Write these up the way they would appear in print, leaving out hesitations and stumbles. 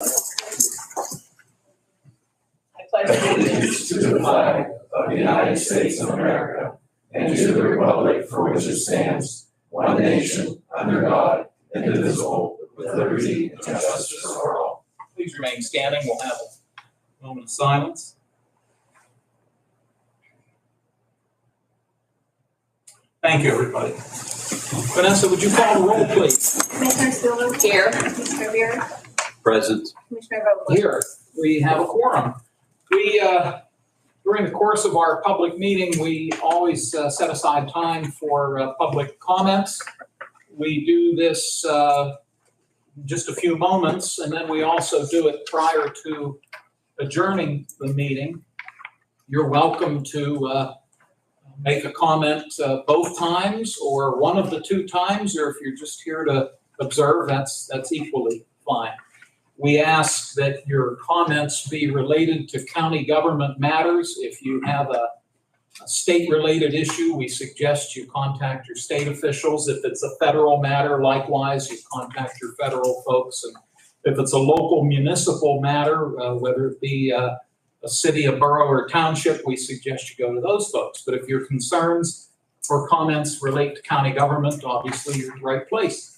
I pledge allegiance to the flag of the United States of America and to the republic for which it stands, one nation, under God, indivisible, with liberty and justice for all. Please remain standing. We'll have a moment of silence. Thank you, everybody. Vanessa, would you call the roll, please? Commissioner Spiller. Here. Commissioner Beer. Present. Commissioner Vogler. Here. We have a quorum. During the course of our public meeting, we always set aside time for public comments. We do this just a few moments, and then we also do it prior to adjourning the meeting. You're welcome to make a comment both times or one of the two times, or if you're just here to observe, that's equally fine. We ask that your comments be related to county government matters. If you have a state-related issue, we suggest you contact your state officials. If it's a federal matter, likewise, you contact your federal folks. And if it's a local municipal matter, whether it be a city, a borough, or a township, we suggest you go to those folks. But if your concerns or comments relate to county government, obviously you're in the right place.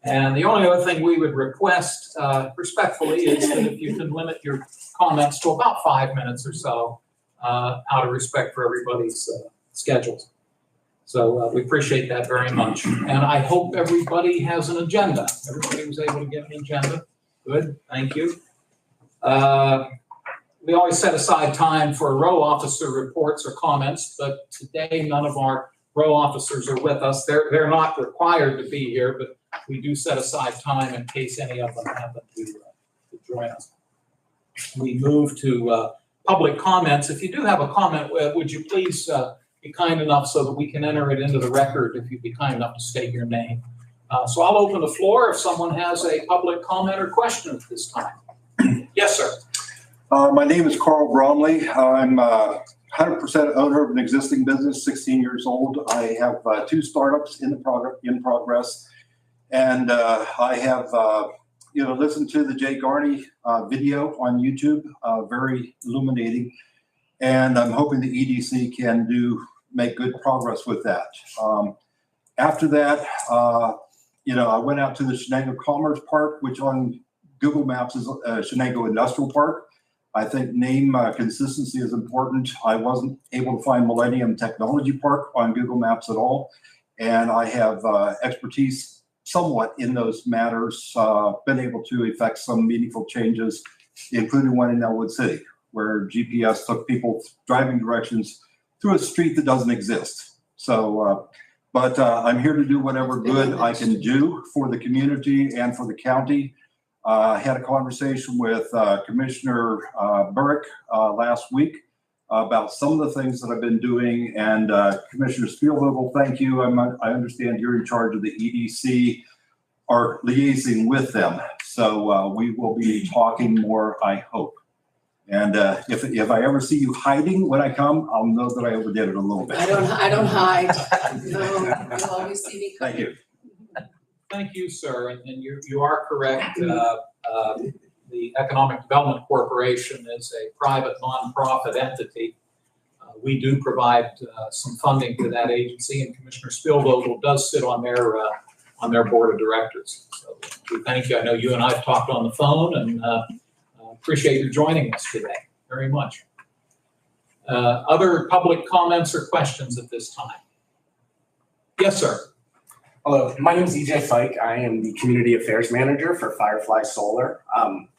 And the only other thing we would request respectfully is that if you can limit your comments to about 5 minutes or so, out of respect for everybody's schedules. So we appreciate that very much. And I hope everybody has an agenda. Everybody was able to get an agenda. Good, thank you. We always set aside time for row officer reports or comments, but today none of our row officers are with us. They're not required to be here, but we do set aside time in case any of them happen to join us. We move to public comments. If you do have a comment, would you please be kind enough so that we can enter it into the record, if you'd be kind enough to state your name. So I'll open the floor if someone has a public comment or question at this time. Yes, sir. My name is Carl Bromley. I'm 100% owner of an existing business, 16 years old. I have 2 startups in progress. And I have, listened to the Jay Garney video on YouTube, very illuminating. And I'm hoping the EDC can make good progress with that. After that, I went out to the Shenango Commerce Park, which on Google Maps is Shenango Industrial Park. I think name consistency is important. I wasn't able to find Millennium Technology Park on Google Maps at all. And I have expertise somewhat in those matters, been able to effect some meaningful changes, including one in Elwood City, where GPS took people driving directions through a street that doesn't exist. So, but I'm here to do whatever good I can do for the community and for the county. I had a conversation with Commissioner Burrick last week about some of the things that I've been doing. And Commissioner Spielvogel, thank you. I understand you're in charge of the EDC, or liaising with them. So we will be talking more, I hope. And if I ever see you hiding when I come, I'll know that I overdid it a little bit. I don't hide. No, you'll always see me coming. Thank you. Thank you, sir. And you are correct. The Economic Development Corporation is a private nonprofit entity. We do provide some funding to that agency, and Commissioner Spielvogel does sit on their board of directors. So we thank you. I know you and I have talked on the phone, and appreciate you joining us today very much. Other public comments or questions at this time? Yes, sir. Hello, my name is EJ Fike. I am the Community Affairs Manager for Firefly Solar.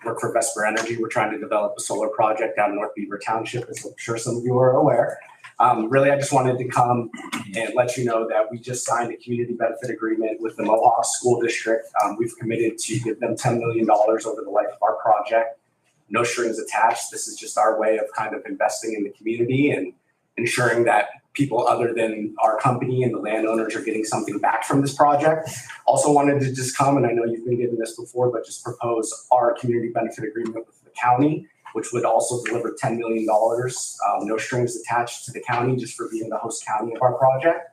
Work for Vesper Energy. We're trying to develop a solar project down in North Beaver Township, as I'm sure some of you are aware. Really, I just wanted to come and let you know that we just signed a community benefit agreement with the Mohawk School District. We've committed to give them $10 million over the life of our project. No strings attached. This is just our way of kind of investing in the community and ensuring that people other than our company and the landowners are getting something back from this project. Also wanted to just come, and I know you've been given this before, but just propose our community benefit agreement with the county, which would also deliver $10 million, no strings attached to the county, just for being the host county of our project.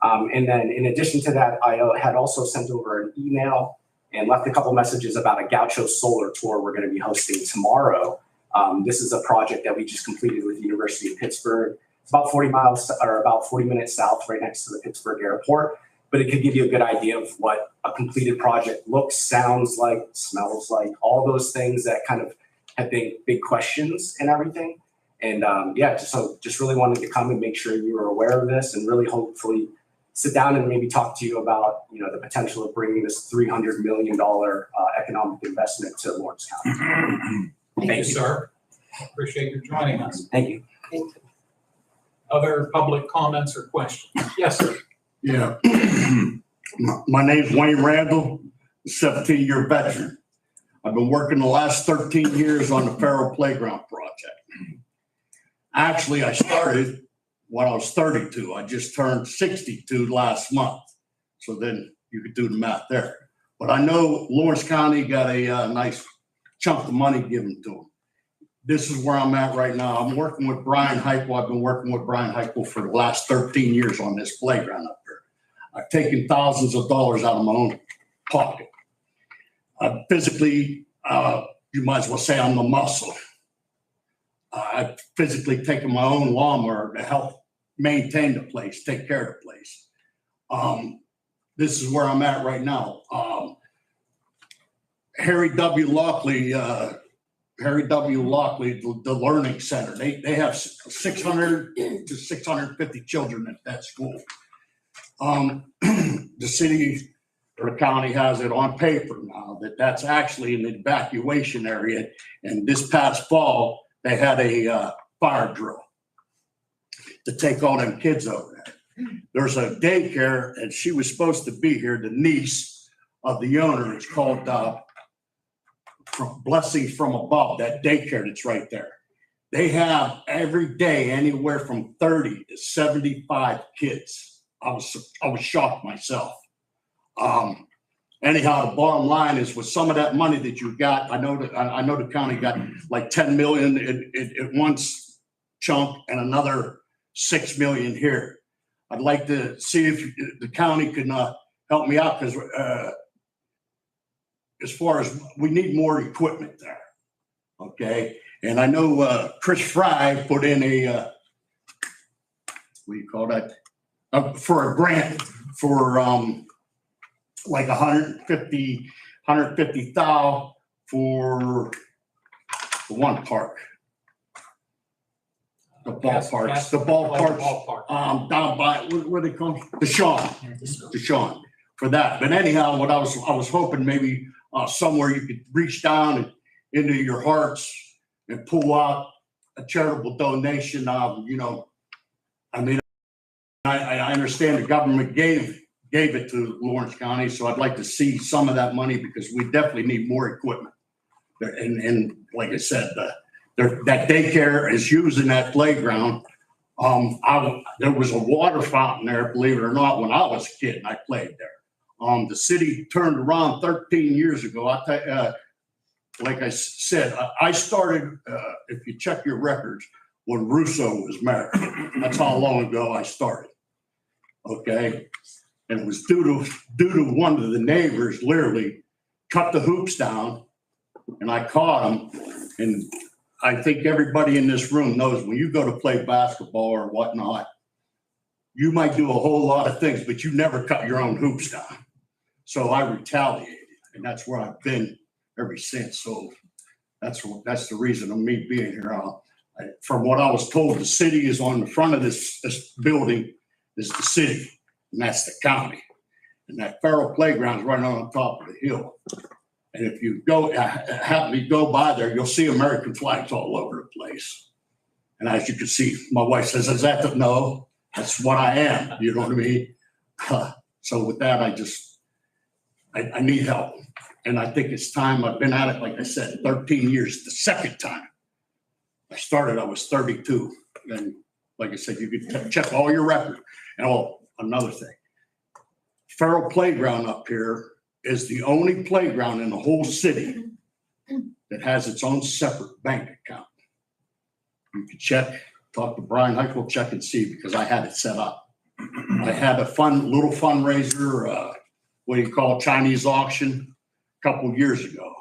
And then in addition to that, I had also sent over an email and left a couple messages about a Gaucho solar tour we're going to be hosting tomorrow. This is a project that we just completed with the University of Pittsburgh. It's about 40 miles or about 40 minutes south, right next to the Pittsburgh airport, but it could give you a good idea of what a completed project looks, sounds like, smells like, all those things that kind of have been big questions and everything. And just really wanted to come and make sure you were aware of this, and really hopefully sit down and maybe talk to you about, the potential of bringing this $300 million economic investment to Lawrence County. Thank you, sir. Appreciate you joining us. Thank you. Other public comments or questions? Yes, sir. Yeah. My name's Wayne Randall, 17-year veteran. I've been working the last 13 years on the Farrell Playground project. Actually, I started when I was 32. I just turned 62 last month. So then you could do the math there. But I know Lawrence County got a nice chunk of money given to them. This is where I'm at right now. I'm working with Brian Heichel. I've been working with Brian Heichel for the last 13 years on this playground up there. I've taken thousands of dollars out of my own pocket. Physically, you might as well say I'm the muscle. I've physically taken my own lawnmower to help maintain the place, take care of the place. This is where I'm at right now. Harry W. Lockley, the Learning Center, they have 600 to 650 children at that school. The city or the county has it on paper now that's actually an evacuation area. And this past fall, they had a fire drill to take all them kids over there. There's a daycare, and she was supposed to be here, the niece of the owner. It's called Blessings from Above, that daycare that's right there. They have every day anywhere from 30 to 75 kids. I was shocked myself. Anyhow, the bottom line is, with some of that money that you got, I know the county got like 10 million at one chunk and another 6 million here. I'd like to see if the county can help me out, because as far as we need more equipment there, okay? And I know Chris Fry put in a, what do you call that? For a grant for like 150,000 for the one park. The ballparks, down by, what do they call it? Deshaun, for that. But anyhow, what I was hoping maybe somewhere you could reach down into your hearts and pull out a charitable donation. I understand the government gave it to Lawrence County, so I'd like to see some of that money, because we definitely need more equipment. And like I said, that daycare is using that playground. There was a water fountain there, believe it or not, when I was a kid and I played there. The city turned around 13 years ago. Like I said, I started, if you check your records, when Russo was mayor. That's how long ago I started. Okay. And it was due to one of the neighbors literally cut the hoops down, and I caught him. And I think everybody in this room knows, when you go to play basketball or whatnot, you might do a whole lot of things, but you never cut your own hoops down. So I retaliated, and that's where I've been ever since. So that's the reason of me being here. From what I was told, the city is on the front of this building is the city, and that's the county. And that Farrell Playground is right on top of the hill. And if you happen to go by there, you'll see American flags all over the place. And as you can see, my wife says, "Is that no? That's what I am." You know what I mean? So with that, I need help. And I think it's time. I've been at it, like I said, 13 years. The second time I started, I was 32. And like I said, you could check all your records. And another thing, Farrell Playground up here is the only playground in the whole city that has its own separate bank account. You can check, talk to Brian Heichel, check and see, because I had it set up. I had a little fundraiser, what do you call Chinese auction. couple years ago.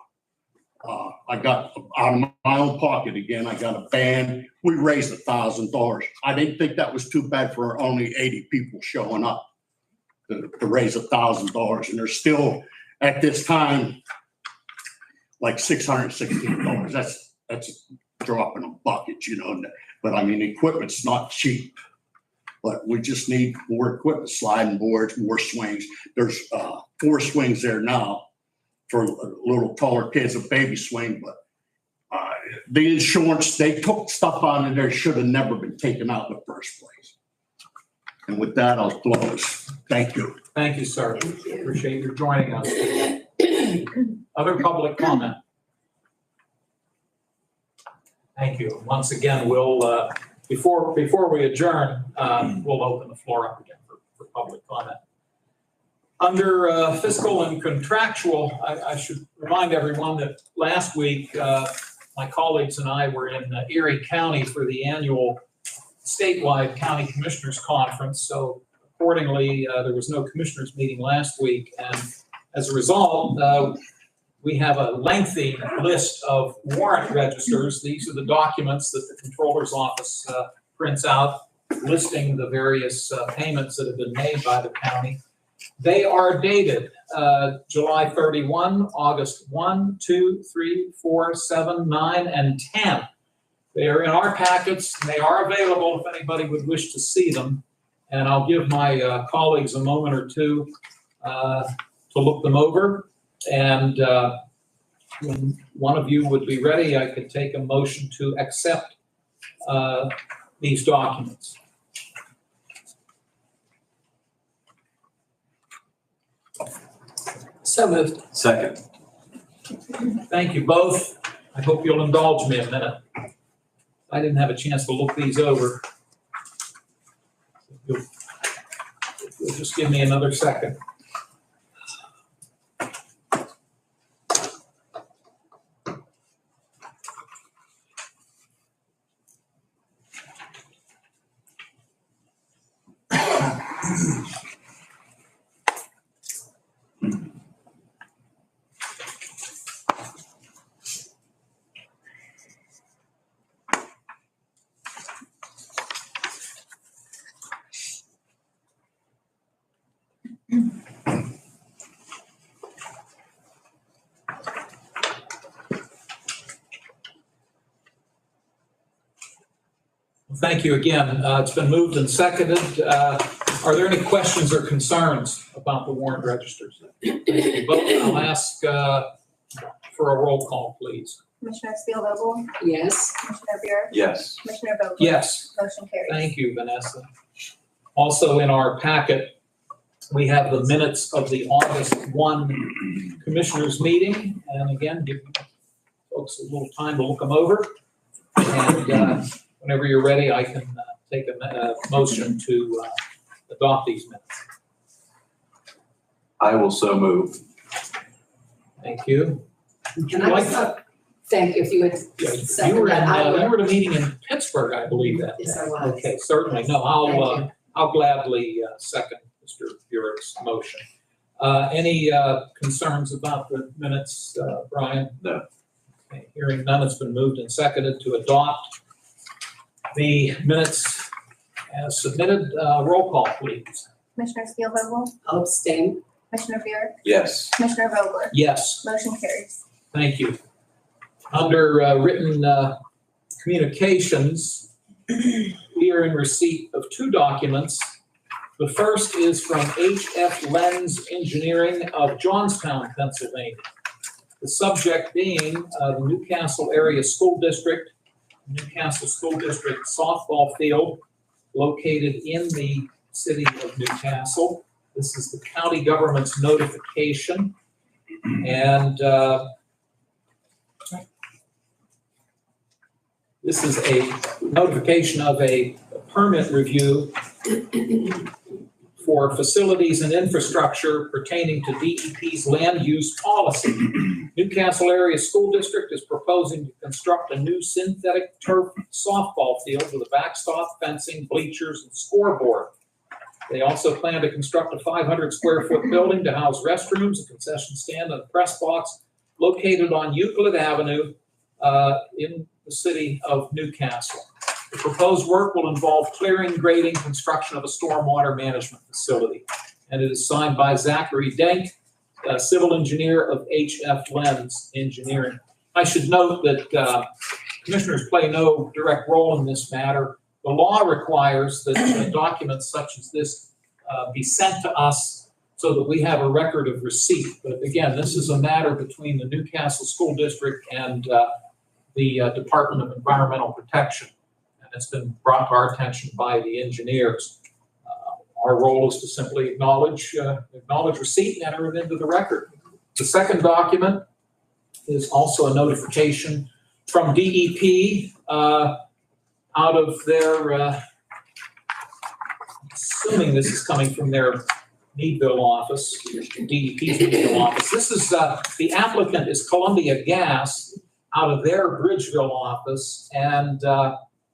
I got out of my own pocket again. I got a band. We raised $1,000. I didn't think that was too bad for only 80 people showing up to raise $1,000. And there's still at this time like $616. That's a drop in a bucket, you know. But I mean, equipment's not cheap. But we just need more equipment, sliding boards, more swings. There's 4 swings there now for little taller kids, a baby swing, but the insurance, they took stuff out of there should have never been taken out in the first place. And with that, I'll close. Thank you. Thank you, sir. Thank you. Appreciate your joining us. Other public comment? Thank you. Once again, we'll, before we adjourn, we'll open the floor up again for public comment. Under fiscal and contractual, I should remind everyone that last week, my colleagues and I were in Erie County for the annual statewide county commissioners conference. So accordingly, there was no commissioners meeting last week. And as a result, we have a lengthy list of warrant registers. These are the documents that the controller's office prints out listing the various payments that have been made by the county. They are dated July 31, August 1, 2, 3, 4, 7, 9, and 10. They are in our packets. They are available if anybody would wish to see them. And I'll give my colleagues a moment or two to look them over. And when one of you would be ready, I could take a motion to accept these documents. So moved. Second. Thank you both. I hope you'll indulge me a minute. I didn't have a chance to look these over. You'll just give me another second. Thank you again. It's been moved and seconded. Are there any questions or concerns about the warrant registers? I'll ask for a roll call, please. Commissioner Steelvogel, Yes. Commissioner Buick, Yes. Commissioner Vogler? Yes. Motion carries. Thank you, Vanessa. Also in our packet, we have the minutes of the August 1 Commissioners meeting. And again, give folks a little time to look them over. And whenever you're ready, I can take a motion to adopt these minutes. I will so move. Thank you. Would you And I like- also, thank you if you would Yeah, second you were that. I in, would. you were at a meeting in Pittsburgh, I believe that. Yes, day. I was. Okay, certainly. No, Thank I'll gladly second Mr. Buick's motion. Any concerns about the minutes, Brian? No. Okay, hearing none, it's been moved and seconded to adopt the minutes as submitted. Roll call, please. Commissioner Steelvogel, I'll abstain. Commissioner Buick, Yes. Commissioner Vogler? Yes. Motion carries. Thank you. Under written communications, we are in receipt of 2 documents. The first is from HF Lens Engineering of Johnstown, Pennsylvania. The subject being the Newcastle Area School District, Newcastle School District softball field located in the city of Newcastle. This is the county government's notification. And this is a notification of a permit review for facilities and infrastructure pertaining to DEP's land use policy. Newcastle Area School District is proposing to construct a new synthetic turf softball field with a backstop, fencing, bleachers, and scoreboard. They also plan to construct a 500 square foot building to house restrooms, a concession stand, and a press box located on Euclid Avenue in the city of Newcastle. The proposed work will involve clearing, grading, construction of a stormwater management facility. And it is signed by Zachary Denk, civil engineer of HF Lens Engineering. I should note that commissioners play no direct role in this matter. The law requires that documents such as this be sent to us so that we have a record of receipt. But again, this is a matter between the Newcastle School District and the Department of Environmental Protection. And it's been brought to our attention by the engineers. Our role is to simply acknowledge receipt and enter it into the record. The second document is also a notification from DEP out of their, assuming this is coming from their Meadville office, DEP's Meadville office. This is, the applicant is Columbia Gas out of their Bridgeville office, and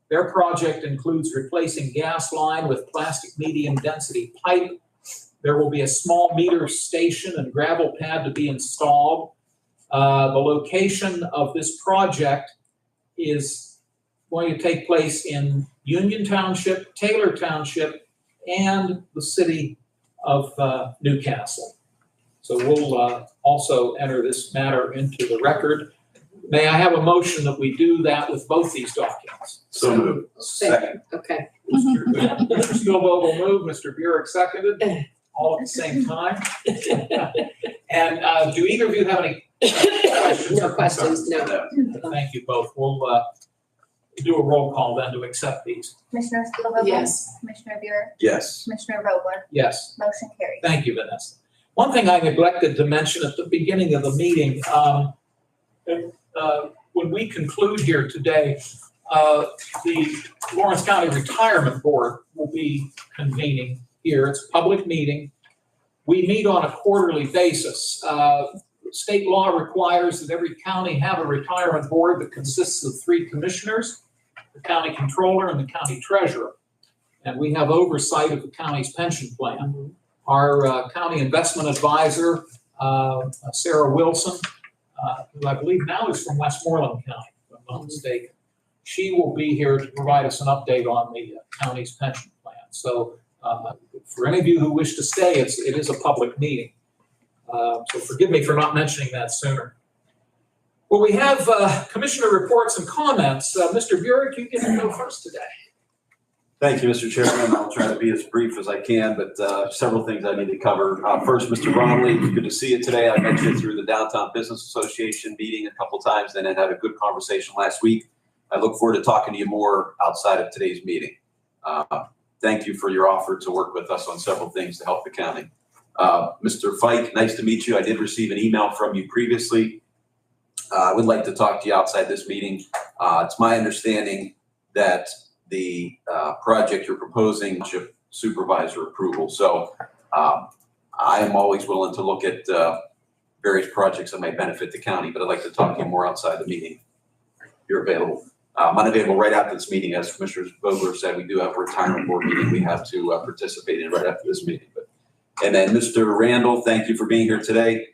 their project includes replacing gas line with plastic medium density pipe. There will be a small meter station and gravel pad to be installed. The location of this project is going to take place in Union Township, Taylor Township, and the city of Newcastle. So we'll also enter this matter into the record. May I have a motion that we do that with both these documents? So moved. Second. Okay. Mr. Spielvogel moved, Mr. Burek seconded, all at the same time. And do either of you have any questions? No questions, no. Thank you both. We'll do a roll call then to accept these. Commissioner Spielvogel? Yes. Commissioner Buick? Yes. Commissioner Vogler? Yes. Motion carries. Thank you, Vanessa. One thing I neglected to mention at the beginning of the meeting, when we conclude here today, the Lawrence County Retirement Board will be convening here. It's a public meeting. We meet on a quarterly basis. State law requires that every county have a retirement board that consists of 3 commissioners, the county controller and the county treasurer. And we have oversight of the county's pension plan. Our county investment advisor, Sarah Wilson, who I believe now is from Westmoreland County, if I'm not mistaken. She will be here to provide us an update on the county's pension plan. So for any of you who wish to stay, it is a public meeting. So forgive me for not mentioning that sooner. Well, we have commissioner reports and comments. Mr. Burek, you get to go first today. Thank you, Mr. Chairman. I'll try to be as brief as I can, but several things I need to cover. First, Mr. Bromley, good to see you today. I met you through the Downtown Business Association meeting a couple times, and then had a good conversation last week. I look forward to talking to you more outside of today's meeting. Thank you for your offer to work with us on several things to help the county. Mr. Fike, nice to meet you. I did receive an email from you previously. I would like to talk to you outside this meeting. It's my understanding that the project you're proposing should supervisor approval. So I am always willing to look at various projects that may benefit the county, but I'd like to talk to you more outside the meeting. You're available. I'm unavailable right after this meeting. As Commissioner Vogler said, we do have a retirement board meeting we have to participate in right after this meeting. And then Mr. Randall, thank you for being here today.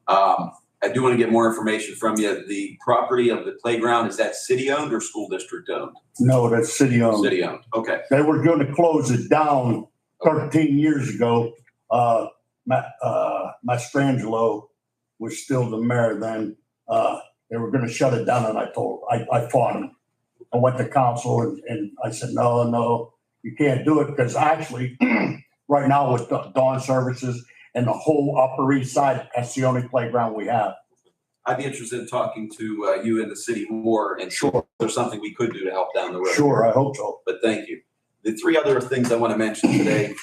I do want to get more information from you. The property of the playground, is that city-owned or school district-owned? No, that's city-owned. City-owned, okay. They were going to close it down 13 years ago. Mastrangelo was still the mayor then. They were going to shut it down, and I fought them. I went to council, and I said, no, you can't do it, because actually, right now with Dawn Services and the whole Upper East Side, that's the only playground we have. I'd be interested in talking to you and the city more, and sure, if there's something we could do to help down the road. Sure, I hope so. But thank you. The 3 other things I want to mention today.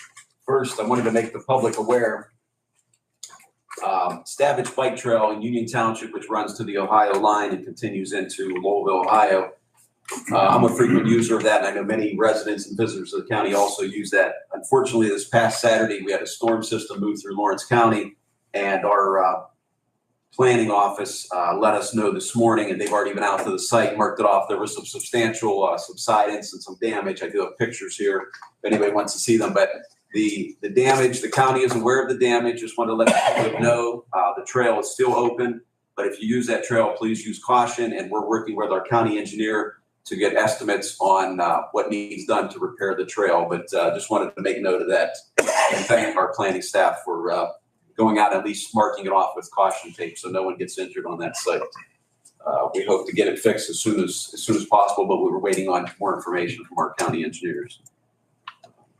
First, I wanted to make the public aware. Stabbage Bike Trail in Union Township, which runs to the Ohio line and continues into Lowellville, Ohio. I'm a frequent user of that, and I know many residents and visitors of the county also use that. Unfortunately, this past Saturday, we had a storm system move through Lawrence County, and our planning office let us know this morning, and they've already been out to the site, marked it off. There was some substantial subsidence and some damage. I do have pictures here if anybody wants to see them, but The damage, the county is aware of the damage. Just want to let the public know the trail is still open. But if you use that trail, please use caution. And we're working with our county engineer to get estimates on what needs done to repair the trail. But just wanted to make note of that and thank our planning staff for going out and at least marking it off with caution tape so no one gets injured on that site. We hope to get it fixed as soon as possible, but we were waiting on more information from our county engineers.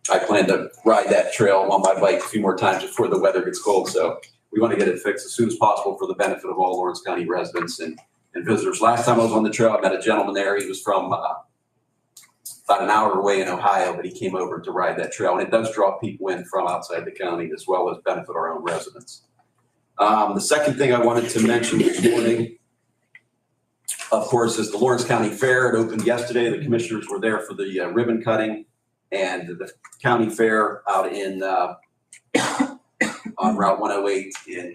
I plan to ride that trail on my bike a few more times before the weather gets cold. So we want to get it fixed as soon as possible for the benefit of all Lawrence County residents and visitors. Last time I was on the trail, I met a gentleman there. He was from about an hour away in Ohio, but he came over to ride that trail. And it does draw people in from outside the county as well as benefit our own residents. The second thing I wanted to mention this morning, of course, is the Lawrence County Fair. It opened yesterday. The commissioners were there for the ribbon cutting, and the county fair out in on Route 108 in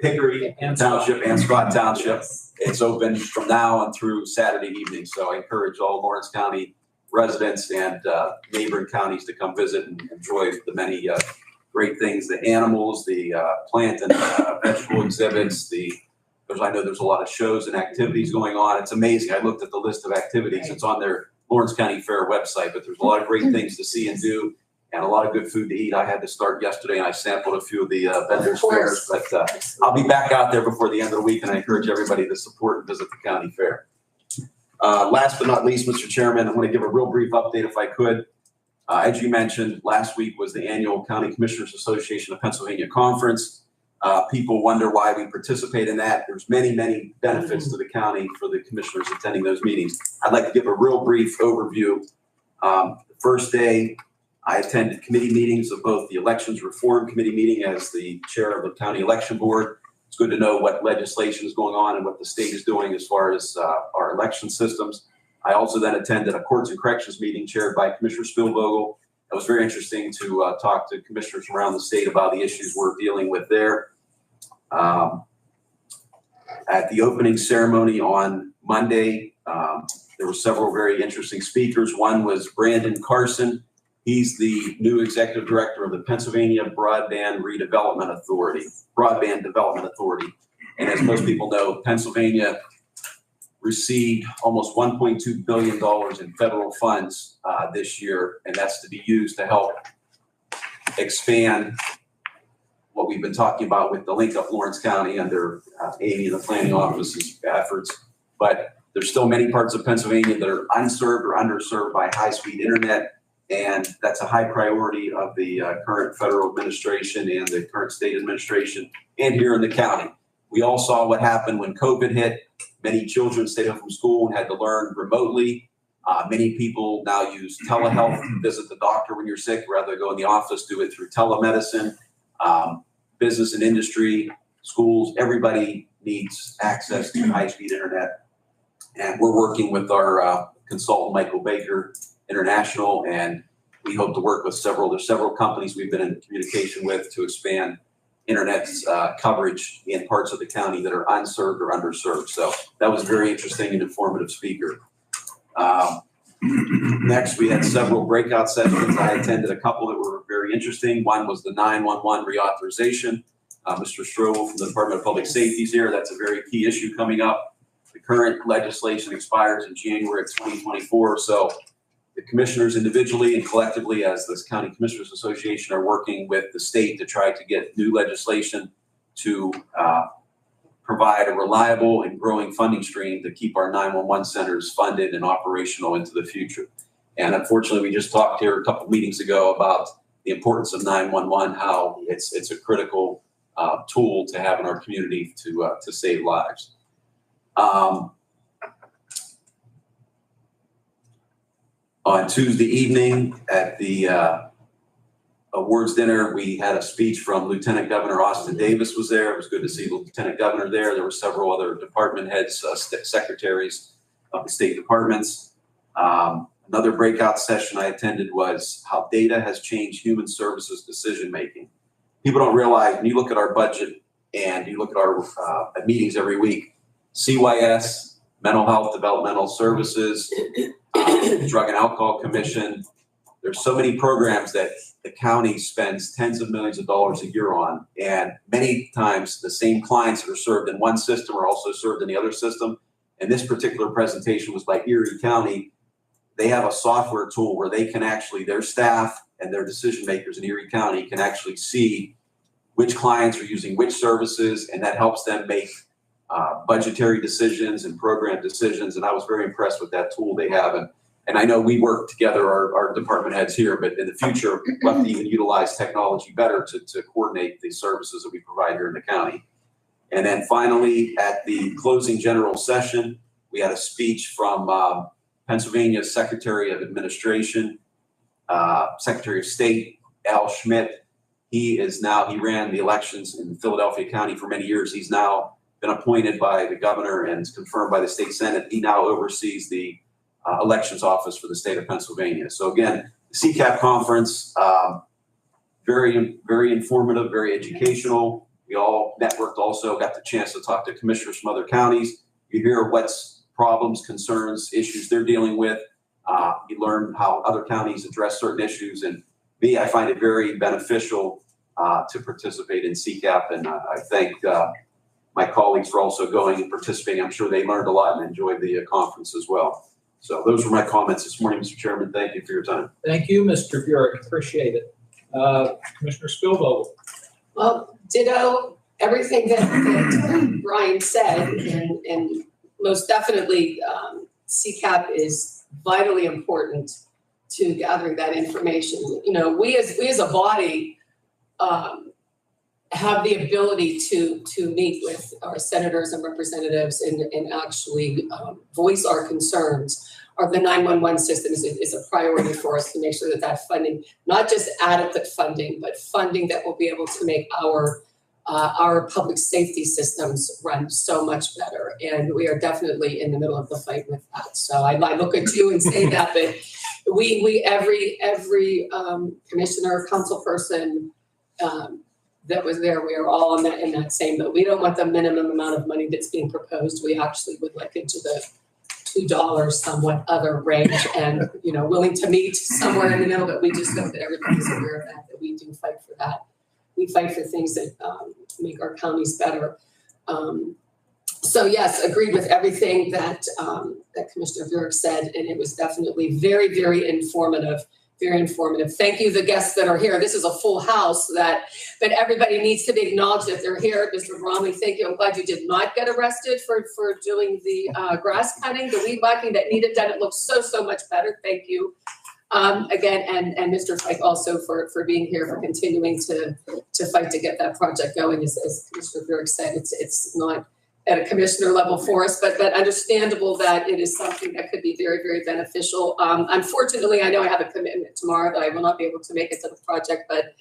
Hickory Township and Scott Township. It's open from now on through Saturday evening. So I encourage all Lawrence County residents and neighboring counties to come visit and enjoy the many great things, the animals, the plant and vegetable exhibits, I know there's a lot of shows and activities going on. It's amazing. I looked at the list of activities. It's on their Lawrence County Fair website, but there's a lot of great things to see and do and a lot of good food to eat. I had to start yesterday and I sampled a few of the vendors' fairs, but I'll be back out there before the end of the week, and I encourage everybody to support and visit the county fair. Last but not least, Mr. Chairman, I want to give a real brief update if I could. As you mentioned, last week was the annual County Commissioners Association of Pennsylvania Conference. People wonder why we participate in that. There's many, many benefits to the county for the commissioners attending those meetings. I'd like to give a real brief overview. The first day, I attended committee meetings of both the Elections Reform Committee meeting as the chair of the County Election Board. It's good to know what legislation is going on and what the state is doing as far as our election systems. I also then attended a Courts and Corrections meeting chaired by Commissioner Spielvogel. It was very interesting to talk to commissioners around the state about the issues we're dealing with there. At the opening ceremony on Monday, there were several very interesting speakers. One was Brandon Carson. He's the new executive director of the Pennsylvania Broadband Development Authority. And as most people know, Pennsylvania received almost $1.2 billion in federal funds this year, and that's to be used to help expand what we've been talking about with the Link Up Lawrence County under Amy and the planning office's efforts. But there's still many parts of Pennsylvania that are unserved or underserved by high-speed internet. And that's a high priority of the current federal administration and the current state administration and here in the county. We all saw what happened when COVID hit. Many children stayed home from school and had to learn remotely. Many people now use telehealth to visit the doctor when you're sick, rather than go in the office, do it through telemedicine. Business and industry, schools, everybody needs access to high-speed internet. And we're working with our consultant, Michael Baker International, and we hope to work with there's several companies we've been in communication with to expand internet's coverage in parts of the county that are unserved or underserved. So that was a very interesting and informative speaker. Next, we had several breakout sessions. I attended a couple that were very interesting. One was the 911 reauthorization. Mr. Strobel from the Department of Public Safety is here. That's a very key issue coming up. The current legislation expires in January of 2024. So the commissioners individually and collectively as this County Commissioners Association are working with the state to try to get new legislation to provide a reliable and growing funding stream to keep our 911 centers funded and operational into the future. And unfortunately, we just talked here a couple of meetings ago about the importance of 911, how it's a critical tool to have in our community to save lives. On Tuesday evening at the awards dinner, we had a speech from Lieutenant Governor Austin Davis was there. It was good to see the Lieutenant Governor there. There were several other department heads, secretaries of the state departments. Another breakout session I attended was how data has changed human services decision-making. People don't realize when you look at our budget and you look at our meetings every week, CYS, Mental Health Developmental Services, Drug and Alcohol Commission. There's so many programs that the county spends tens of millions of dollars a year on. And many times the same clients that are served in one system are also served in the other system. And this particular presentation was by Erie County. They have a software tool where they can actually, their staff and their decision makers in Erie County can actually see which clients are using which services, and that helps them make budgetary decisions and program decisions. And I was very impressed with that tool they have. And I know we work together, our department heads here, but in the future, we'll have to even utilize technology better to coordinate the services that we provide here in the county. And then finally, at the closing general session, we had a speech from Pennsylvania's Secretary of Administration, Secretary of State, Al Schmidt. He ran the elections in Philadelphia County for many years. He's now been appointed by the governor and is confirmed by the state Senate. He now oversees the elections office for the state of Pennsylvania. So again, the CCAP conference, very, very informative, very educational. We all networked also, got the chance to talk to commissioners from other counties. You hear what's problems, concerns, issues they're dealing with. You learn how other counties address certain issues. And me, I find it very beneficial to participate in CCAP. And I thank my colleagues for also going and participating. I'm sure they learned a lot and enjoyed the conference as well. So those were my comments this morning, Mr. Chairman. Thank you for your time. Thank you, Mr. Burek. Appreciate it. Commissioner Spielvogel. Well, ditto everything that Brian said, and most definitely CCAP is vitally important to gathering that information. You know, we as a body have the ability to meet with our senators and representatives and actually voice our concerns. Or the 911 system is a priority for us to make sure that funding, not just adequate funding, but funding that will be able to make our public safety systems run so much better. And we are definitely in the middle of the fight with that. So I look at you and say that, but we every commissioner, council person that was there, we are all in that same, but we don't want the minimum amount of money that's being proposed. We actually would like into the $2 somewhat other range, and willing to meet somewhere in the middle, but we just hope that everybody's aware of that we do fight for that. We fight for things that make our counties better. So yes, agreed with everything that Commissioner Burek said, and it was definitely very, very informative. Very informative. Thank you, the guests that are here. This is a full house, but everybody needs to be acknowledged that they're here. Mr. Bromley, thank you. I'm glad you did not get arrested for doing the grass cutting, the weed whacking that needed done. It looks so much better. Thank you. Again, and Mr. Fike also for being here, for continuing to fight to get that project going. As Commissioner Burek said, it's not at a commissioner level for us, but understandable that it is something that could be very, very beneficial. Unfortunately, I know I have a commitment tomorrow that I will not be able to make it to the project, but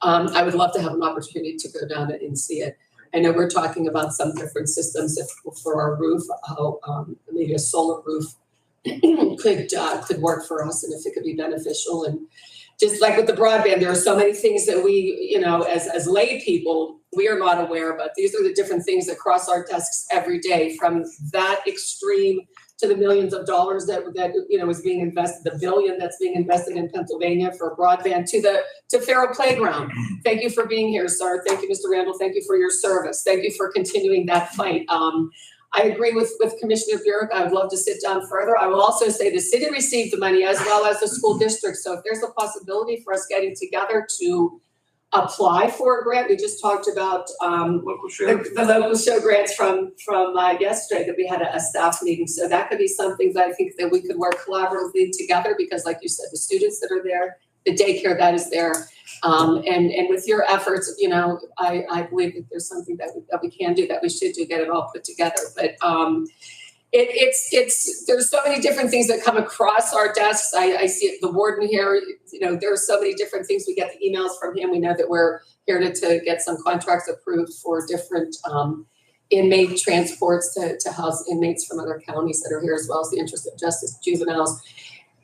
I would love to have an opportunity to go down and see it. I know we're talking about some different systems for our roof, how maybe a solar roof could work for us, and if it could be beneficial. And just like with the broadband, there are so many things that we, as lay people, we are not aware, but these are the different things that cross our desks every day, from that extreme to the millions of dollars that is being invested, the $1 billion that's being invested in Pennsylvania for broadband, to Farrell Playground. Thank you for being here, sir. Thank you, Mr. Randall. Thank you for your service. Thank you for continuing that fight. I agree with Commissioner Burek. I would love to sit down further. I will also say the city received the money as well as the school district. So if there's a possibility for us getting together to apply for a grant, we just talked about Local share. the local show grants from yesterday that we had a staff meeting. So that could be something that I think that we could work collaboratively together, because like you said, the students that are there, the daycare that is there, and with your efforts, I believe that there's something that we can do, that we should do, get it all put together. But there's so many different things that come across our desks. I see the warden here, there are so many different things. We get the emails from him. We know that we're here to get some contracts approved for different inmate transports to house inmates from other counties that are here, as well as the interest of justice juveniles.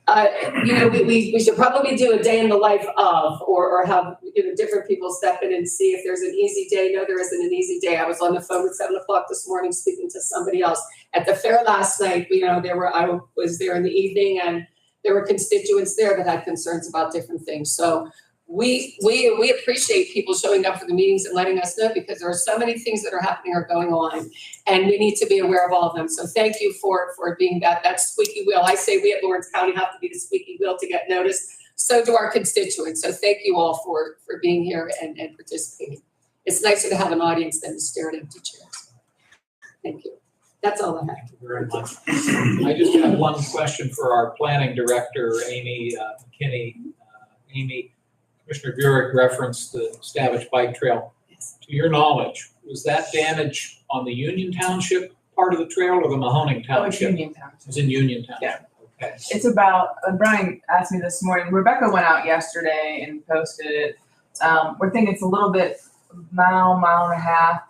We should probably do a day in the life of, or have different people step in and see if there's an easy day. No, there isn't an easy day. I was on the phone at 7 o'clock this morning speaking to somebody else at the fair last night. I was there in the evening, and there were constituents there that had concerns about different things. So we appreciate people showing up for the meetings and letting us know, because there are so many things that are happening or going on, and we need to be aware of all of them. So thank you for being that squeaky wheel. I say we at Lawrence County have to be the squeaky wheel to get noticed. So do our constituents. So thank you all for being here and participating. It's nicer to have an audience than to stare at empty chairs. Thank you. That's all I have. Thank you very much. I just have one question for our planning director, Amy McKinney. Amy, Commissioner Burek referenced the Stavish Bike Trail. Yes. To your knowledge, was that damage on the Union Township part of the trail or the Mahoning Oh, it's Township? Union Township. It was in Union Township. Yeah. Okay. It's about, Brian asked me this morning, Rebecca went out yesterday and posted it. We're thinking it's a little bit mile and a half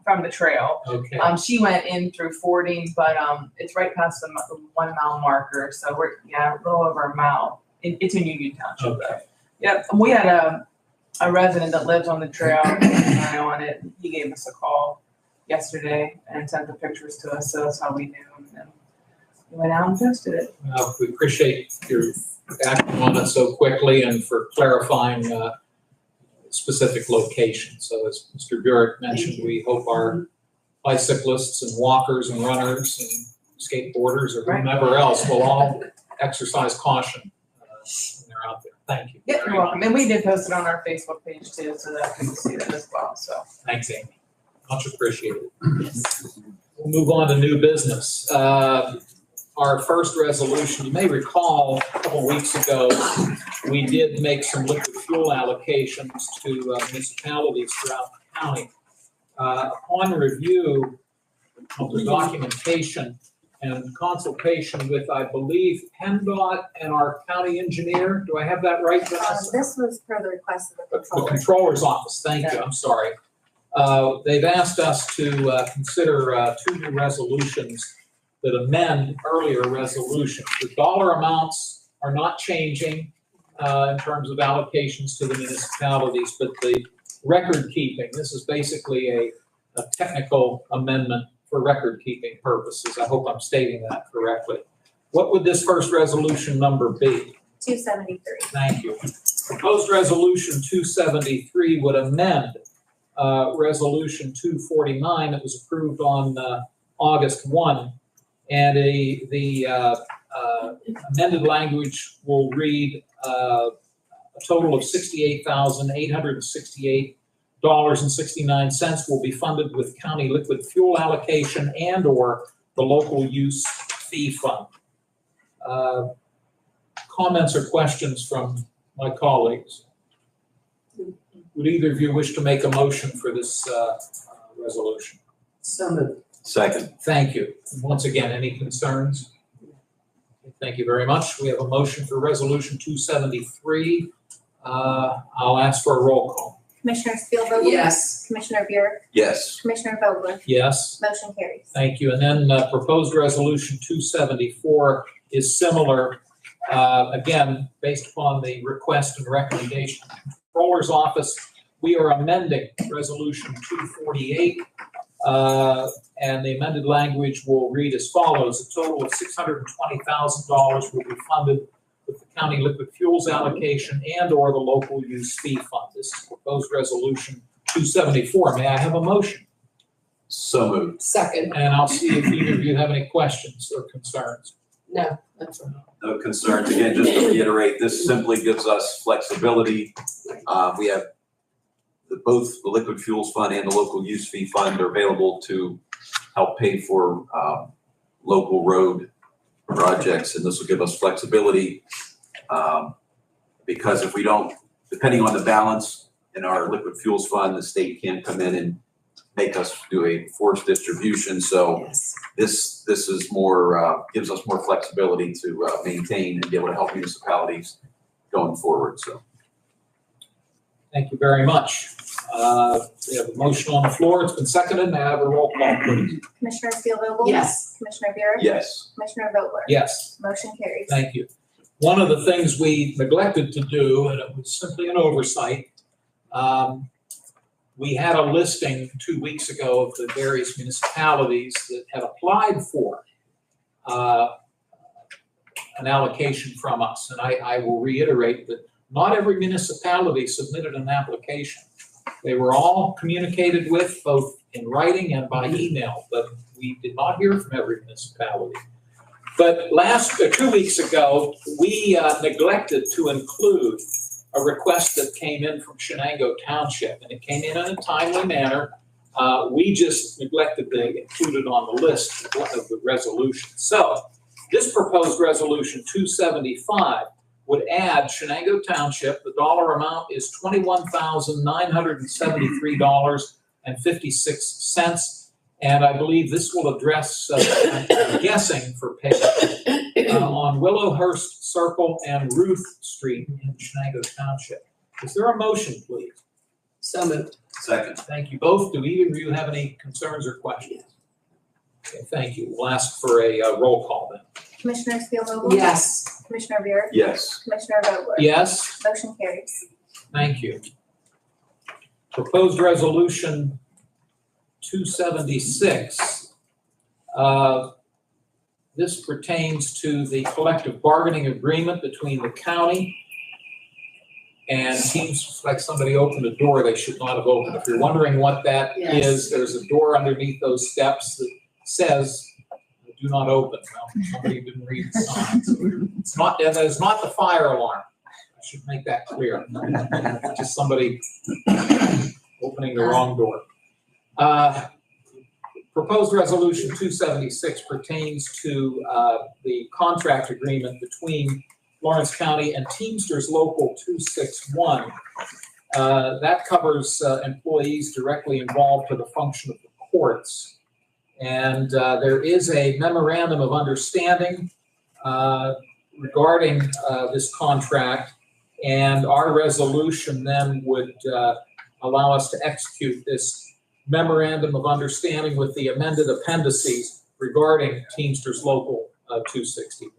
from the trail. Okay. She went in through fording, but it's right past the 1 mile marker. So we're, a little over a mile. It's in Union Township. Okay. Yep, we had a resident that lives on the trail, keeping an eye on it. He gave us a call yesterday and sent the pictures to us, so that's how we knew. And then we went out and posted it. Well, we appreciate your acting on it so quickly and for clarifying specific locations. So as Mr. Burek mentioned, we hope our bicyclists and walkers and runners and skateboarders or whomever else will all exercise caution when they're out there. Thank you. Yeah, very you're welcome. much. And we did post it on our Facebook page too, so that people see that as well, so. Thanks, Amy. Much appreciated. We'll move on to new business. Our first resolution, you may recall a couple weeks ago, we did make some liquid fuel allocations to municipalities throughout the county. Upon review of the documentation and consultation with, I believe, PennDOT and our county engineer, do I have that right, Vanessa? This was per the request of the The controller. Controller's Office, thank you, I'm sorry. They've asked us to consider two new resolutions that amend earlier resolutions. The dollar amounts are not changing in terms of allocations to the municipalities, but the record keeping, this is basically a technical amendment for record keeping purposes. I hope I'm stating that correctly. What would this first resolution number be? 273. Thank you. Proposed resolution 273 would amend resolution 249 that was approved on August 1. And the amended language will read a total of $68,868.69 will be funded with county liquid fuel allocation and or the local use fee fund. Comments or questions from my colleagues? Would either of you wish to make a motion for this resolution? So moved. Second. Thank you. Once again, any concerns? Thank you very much. We have a motion for resolution 273. I'll ask for a roll call. Commissioner Spielvogel? Yes. Commissioner Burek? Yes. Commissioner Vogler? Yes. Motion carries. Thank you. And then proposed resolution 274 is similar, again, based upon the request and recommendation of the Controller's Office. We are amending resolution 248, and the amended language will read as follows. A total of $620,000 will be funded with the county liquid fuels allocation and or the local use fee fund. This is proposed resolution 274. May I have a motion? So moved. Second. And I'll see if either of you have any questions or concerns. No, that's all. No concerns. Again, just to reiterate, this simply gives us flexibility. We have both the liquid fuels fund and the local use fee fund are available to help pay for local road projects, and this will give us flexibility because if we don't, depending on the balance in our liquid fuels fund, the state can come in and make us do a forced distribution. So Yes. this is more, gives us more flexibility to maintain and be able to help municipalities going forward, so. Thank you very much. We have a motion on the floor. It's been seconded. May I have a roll call, please? Commissioner Spielvogel? Yes. Commissioner Burek? Yes. Commissioner Vogler? Yes. Motion carries. Thank you. One of the things we neglected to do, and it was simply an oversight, we had a listing 2 weeks ago of the various municipalities that had applied for an allocation from us. And I will reiterate that not every municipality submitted an application. They were all communicated with both in writing and by email, but we did not hear from every municipality. But 2 weeks ago, we neglected to include a request that came in from Shenango Township, and it came in a timely manner. We just neglected to include it on the list of the resolution. So this proposed resolution 275 would add Shenango Township. The dollar amount is $21,973.56. And I believe this will address, I'm guessing for payment, on Willowhurst Circle and Ruth Street in Shenango Township. Is there a motion, please? So moved. Second. Thank you both. Do either of you have any concerns or questions? Okay, thank you. We'll ask for a roll call then. Commissioner Spielvogel? Yes. Commissioner Buick? Yes. Commissioner Vogler? Yes, Motion carries. thank you. Proposed resolution 276. This pertains to the collective bargaining agreement between the county and seems like somebody opened a door they should not have opened. If you're wondering what that Yes. is, there's a door underneath those steps that says, do not open. Well, somebody didn't read the signs. It's not, that is not the fire alarm. I should make that clear. Just somebody opening the wrong door. Proposed resolution 276 pertains to the contract agreement between Lawrence County and Teamsters Local 261. That covers employees directly involved to the function of the courts. And there is a memorandum of understanding regarding this contract, and our resolution then would allow us to execute this memorandum of understanding with the amended appendices regarding Teamsters Local 261.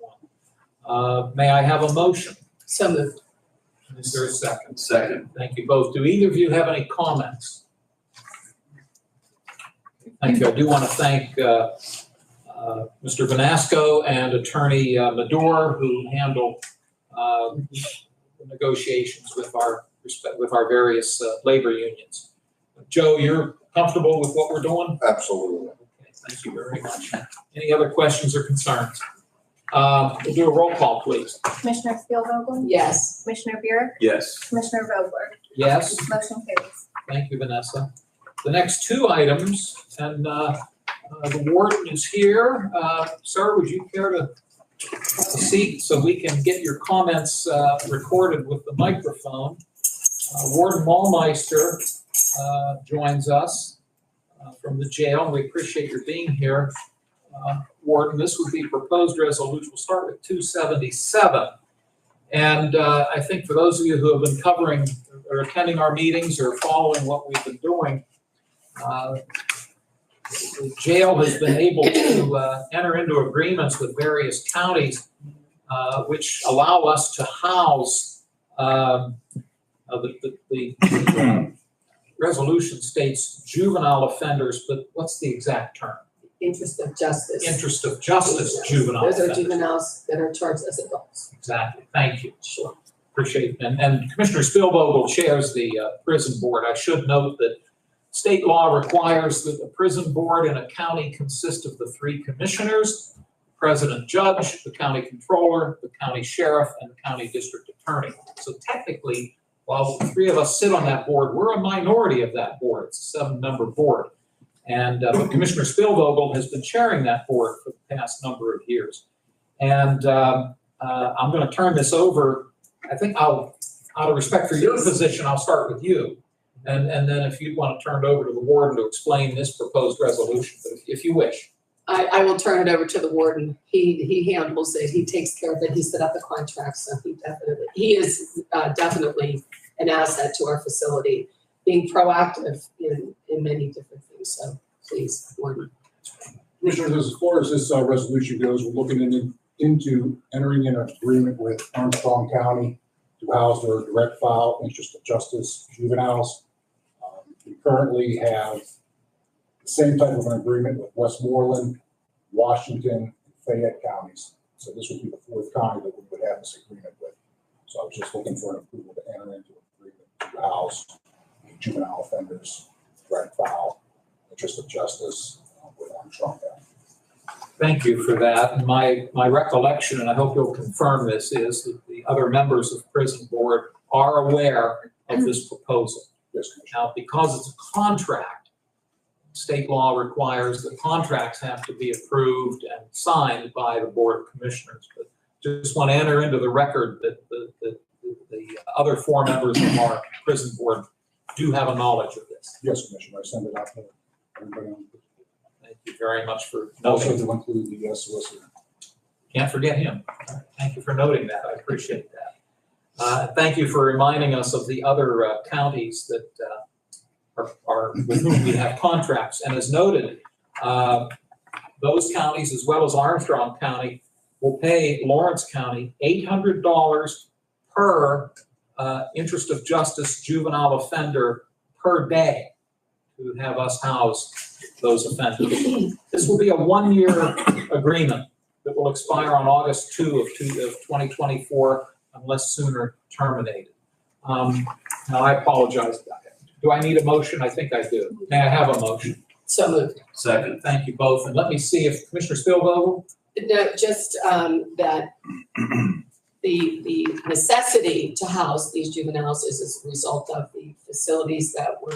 May I have a motion? So moved. Is there a second? Second. Thank you both. Do either of you have any comments? Thank you. I do want to thank Mr. Vanasco and Attorney Medor, who handled the negotiations with our various labor unions. Joe, you're comfortable with what we're doing? Absolutely. Okay, thank you very much. Any other questions or concerns? We'll do a roll call, please. Commissioner Spielvogel? Yes. Commissioner Buick? Yes. Commissioner Vogler? Yes, Motion carries. thank you, Vanessa. The next two items, and the warden is here. Sir, would you care to have a seat so we can get your comments recorded with the microphone? Warden Wallmeister joins us from the jail. We appreciate your being here. Warden, this would be proposed resolution. We'll start with 277. And I think for those of you who have been covering or attending our meetings or following what we've been doing, the jail has been able to enter into agreements with various counties which allow us to house the resolution states juvenile offenders, but what's the exact term? Interest of justice. Interest of justice juvenile Those are offenders. juveniles that are charged as adults. Exactly. Thank you. Sure. Appreciate it. And Commissioner Spielvogel chairs the prison board. I should note that state law requires that the prison board in a county consist of the three commissioners, president judge, the county controller, the county sheriff, and the county district attorney. So technically, while the three of us sit on that board, we're a minority of that board. It's a 7-member board. And Commissioner Spielvogel has been chairing that board for the past number of years. And I'm going to turn this over. I think out of respect for your position, I'll start with you. And then if you'd want to turn it over to the warden to explain this proposed resolution, but if you wish. I will turn it over to the warden. He handles it. He takes care of it. He set up the contract, so he is definitely an asset to our facility, being proactive in many different things. So please, warden. Commissioners, as far as this resolution goes, we're looking into entering in an agreement with Armstrong County to house their direct file interest of justice juveniles. We currently have the same type of an agreement with Westmoreland, Washington, and Fayette counties. So this would be the fourth county that we would have this agreement with. So So I was just looking for an approval to enter into an agreement to house juvenile offenders, direct foul, interest of justice with Armstrong County. Thank you for that. And my recollection, and I hope you'll confirm this, is that the other members of prison board are aware of this proposal. Yes, Commissioner. Now, because it's a contract, state law requires that contracts have to be approved and signed by the Board of Commissioners. But just want to enter into the record that the other 4 members of our prison board do have a knowledge of this. Yes, Commissioner. I send it out to everybody on. Thank you very much for Also noting. to include the solicitor. Can't forget him. Thank you for noting that. I appreciate that. Thank you for reminding us of the other counties that are with whom we have contracts. And as noted, those counties, as well as Armstrong County, will pay Lawrence County $800 per interest of justice juvenile offender per day to have us house those offenders. This will be a 1-year agreement that will expire on August 2 of 2024 unless sooner terminated. Now I apologize. Do I need a motion? I think I do. May I have a motion? So moved. Second. Thank you both. And let me see if Commissioner Spielvogel. No, just that the necessity to house these juveniles is as a result of the facilities that were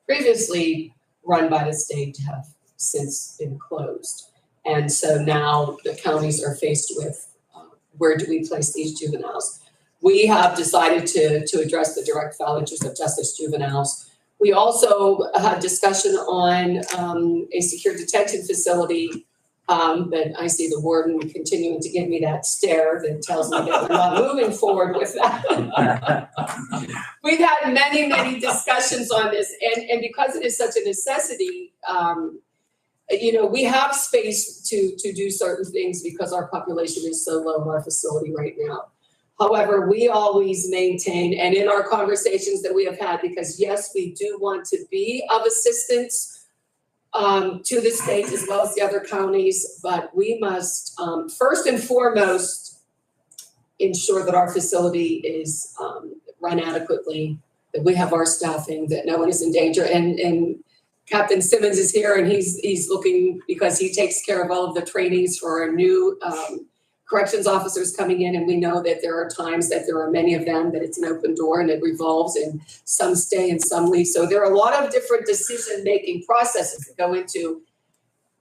previously run by the state have since been closed. And so now the counties are faced with where do we place these juveniles? We have decided to address the direct foul interest of justice juveniles. We also had discussion on a secure detention facility, but I see the warden continuing to give me that stare that tells me that we're not moving forward with that. We've had many discussions on this, and because it is such a necessity, we have space to do certain things because our population is so low in our facility right now. However, we always maintain, and in our conversations that we have had, because yes, we do want to be of assistance to the state as well as the other counties, but we must first and foremost ensure that our facility is run adequately, that we have our staffing, that no one is in danger. And Captain Simmons is here, and he's looking, because he takes care of all of the trainings for our new corrections officers coming in, and we know that there are times that there are many of them that it's an open door and it revolves, and some stay and some leave. So there are a lot of different decision-making processes that go into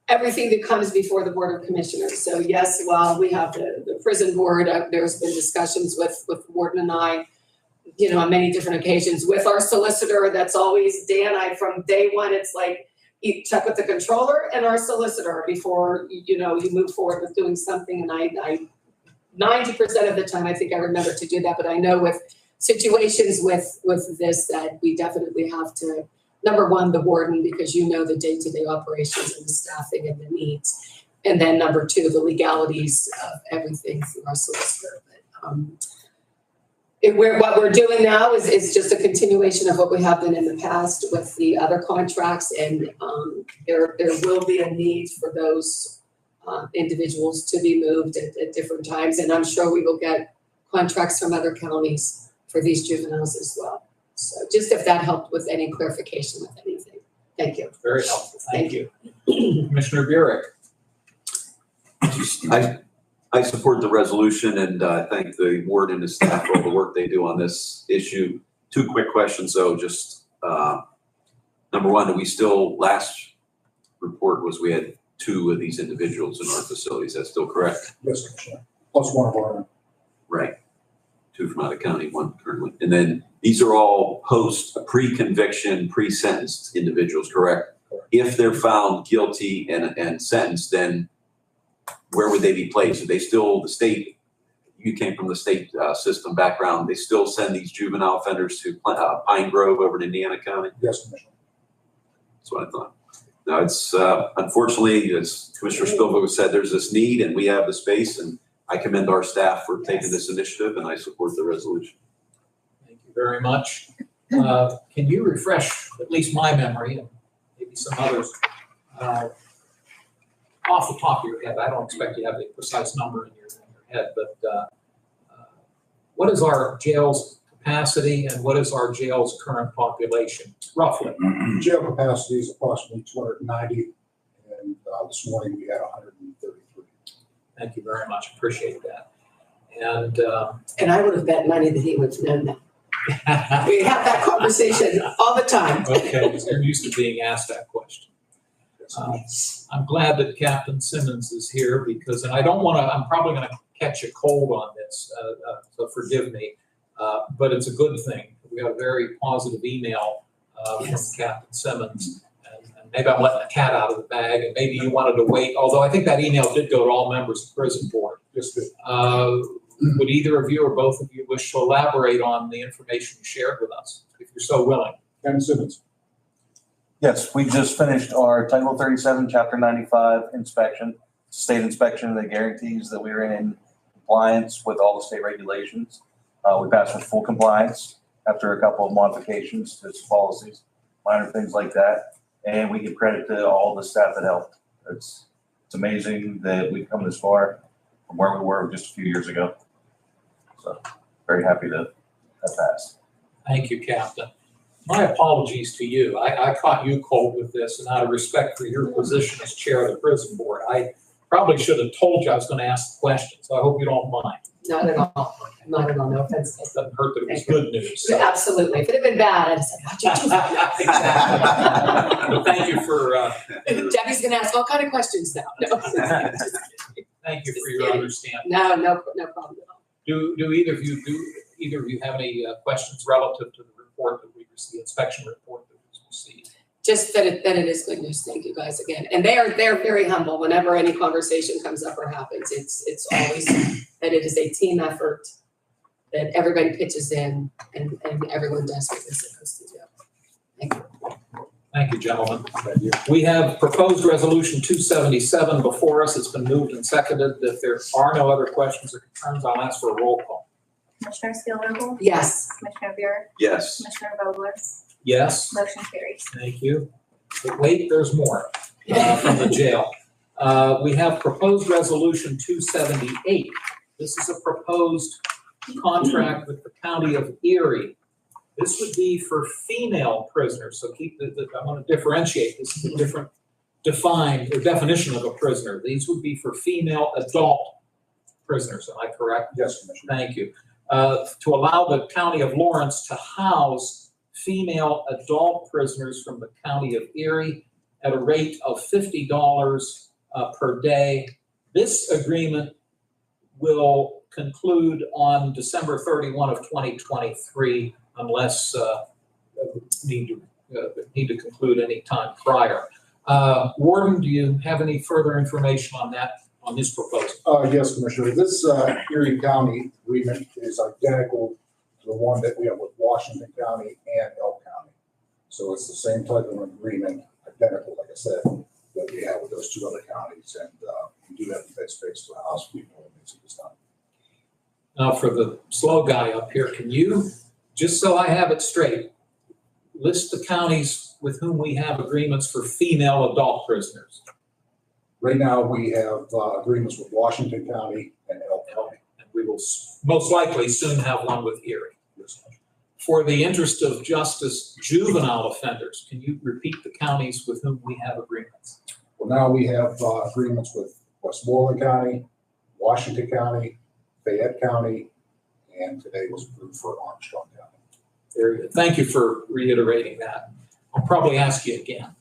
everything that comes before the Board of Commissioners. So yes, while we have the prison board, there's been discussions with the warden and I, on many different occasions with our solicitor. That's always Dan. From day one, it's like, you check with the controller and our solicitor before you move forward with doing something. And I 90% of the time, I think I remember to do that. But I know with situations with this that we definitely have to, number one, the warden, because the day-to-day operations and the staffing and the needs. And then number two, the legalities of everything through our solicitor. But, what we're doing now is just a continuation of what we have been in the past with the other contracts, and there will be a need for those individuals to be moved at different times, and I'm sure we will get contracts from other counties for these juveniles as well. So just if that helped with any clarification with anything. Thank you. Very helpful. Thank you. Commissioner Burek. I support the resolution and thank the ward and the staff for all the work they do on this issue. 2 quick questions though, just number one, last report was we had 2 of these individuals in our facilities. That's still correct? Yes, Commissioner. Plus one of our. Right. 2 from out of county, 1 currently. And then these are all pre-conviction, pre-sentenced individuals, correct? Correct. If they're found guilty and sentenced, then where would they be placed? Are they still the state? You came from the state system background. They still send these juvenile offenders to Pine Grove over in Indiana County? Yes, Commissioner. That's what I thought. Now it's unfortunately, as Commissioner Spielvogel said, there's this need and we have the space, and I commend our staff for taking this initiative, and I support the resolution. Thank you very much. Can you refresh at least my memory, and maybe some others, off the top of your head? I don't expect you to have a precise number in your head, but what is our jail's capacity and what is our jail's current population, roughly? Jail capacity is approximately 290, and this morning we had 133. Thank you very much. Appreciate that. And And I would have bet money that he would have known that. We have that conversation all the time. okay, because you're used to being asked that question. I'm glad that Captain Simmons is here because, and I don't want to, I'm probably going to catch a cold on this, so forgive me, but it's a good thing. We got a very positive email from Captain Simmons, and maybe I'm letting the cat out of the bag, and maybe you wanted to wait, although I think that email did go to all members of the prison board. Yes, Would either of you or both of you wish to elaborate on the information you shared with us, if you're so willing? Ken Simmons. Yes, we just finished our Title 37, Chapter 95 inspection, state inspection that guarantees that we're in compliance with all the state regulations. We passed with full compliance after a couple of modifications to policies, minor things like that. And we give credit to all the staff that helped. It's amazing that we've come this far from where we were just a few years ago. So very happy to have passed. Thank you, Captain. My apologies to you. I caught you cold with this, and out of respect for your position as chair of the prison board, I probably should have told you I was going to ask the question, so I hope you don't mind. Not at all. Not at all. No offense. It doesn't hurt that it was good news. So. Absolutely. If it had been bad, I'd have said, why'd you do that? Exactly. But thank you for. Debbie's going to ask all kind of questions now. No. Thank you for your understanding. No problem at all. Do either of you have any questions relative to the report that we received, the inspection report that we received? Just that it is good news. Thank you guys again. And they're very humble. Whenever any conversation comes up or happens, it's always that it is a team effort, that everybody pitches in and everyone does what they're supposed to do. Thank you. Thank you, gentlemen. We have proposed resolution 277 before us. It's been moved and seconded. If there are no other questions or concerns, I'll ask for a roll call. Commissioner Steelvogel? Yes. Commissioner Buick? Yes. Commissioner Vogler? Yes. Motion carries. Thank you. But wait, there's more from the jail. We have proposed resolution 278. This is a proposed contract with the county of Erie. This would be for female prisoners. So I want to differentiate. This is a different definition of a prisoner. These would be for female adult prisoners. Am I correct? Yes, Commissioner. Thank you. To allow the county of Lawrence to house female adult prisoners from the county of Erie at a rate of $50 per day. This agreement will conclude on December 31 of 2023 unless need to conclude any time prior. Warden, do you have any further information on that, on this proposal? Yes, Commissioner. This Erie County agreement is identical to the one that we have with Washington County and Elk County. So it's the same type of agreement, identical, like I said, that we have with those two other counties. And we do have the bed space to house people when it's done. Now, for the slow guy up here, can you, just so I have it straight, list the counties with whom we have agreements for female adult prisoners? Right now, we have agreements with Washington County and Elk County. And we will most likely soon have one with Erie. For the interest of justice, juvenile offenders, can you repeat the counties with whom we have agreements? Well, now we have agreements with Westmoreland County, Washington County, Fayette County, and today was approved for Armstrong County. Very good. Thank you for reiterating that. I'll probably ask you again,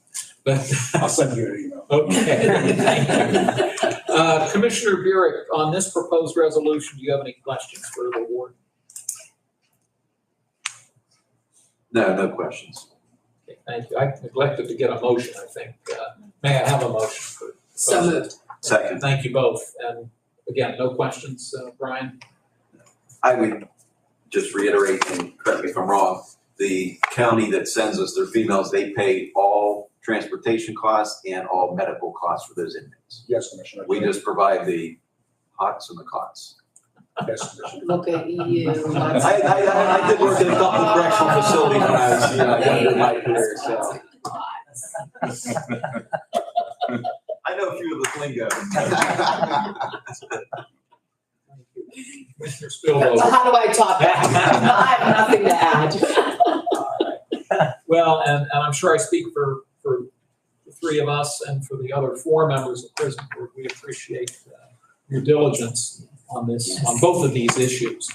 but I'll send you an email. okay. Thank you. Commissioner Burek, on this proposed resolution, do you have any questions for the ward? No questions. Okay, thank you. I neglected to get a motion, I think. May I have a motion? So moved. Second. Thank you both. And again, no questions, Brian? I would just reiterate, and correct me if I'm wrong, the county that sends us their females, they pay all transportation costs and all medical costs for those inmates. Yes, Commissioner. We just provide the hots and the cots. Yes, Commissioner. Look at you. I did work in a couple of correctional facilities when I was younger in my career, so I know a few of the lingo. Commissioner So Spilliver. how do I top that? I have nothing to add. Well, and I'm sure I speak for the three of us and for the other four members of prison board. We appreciate your diligence on this, on both of these issues.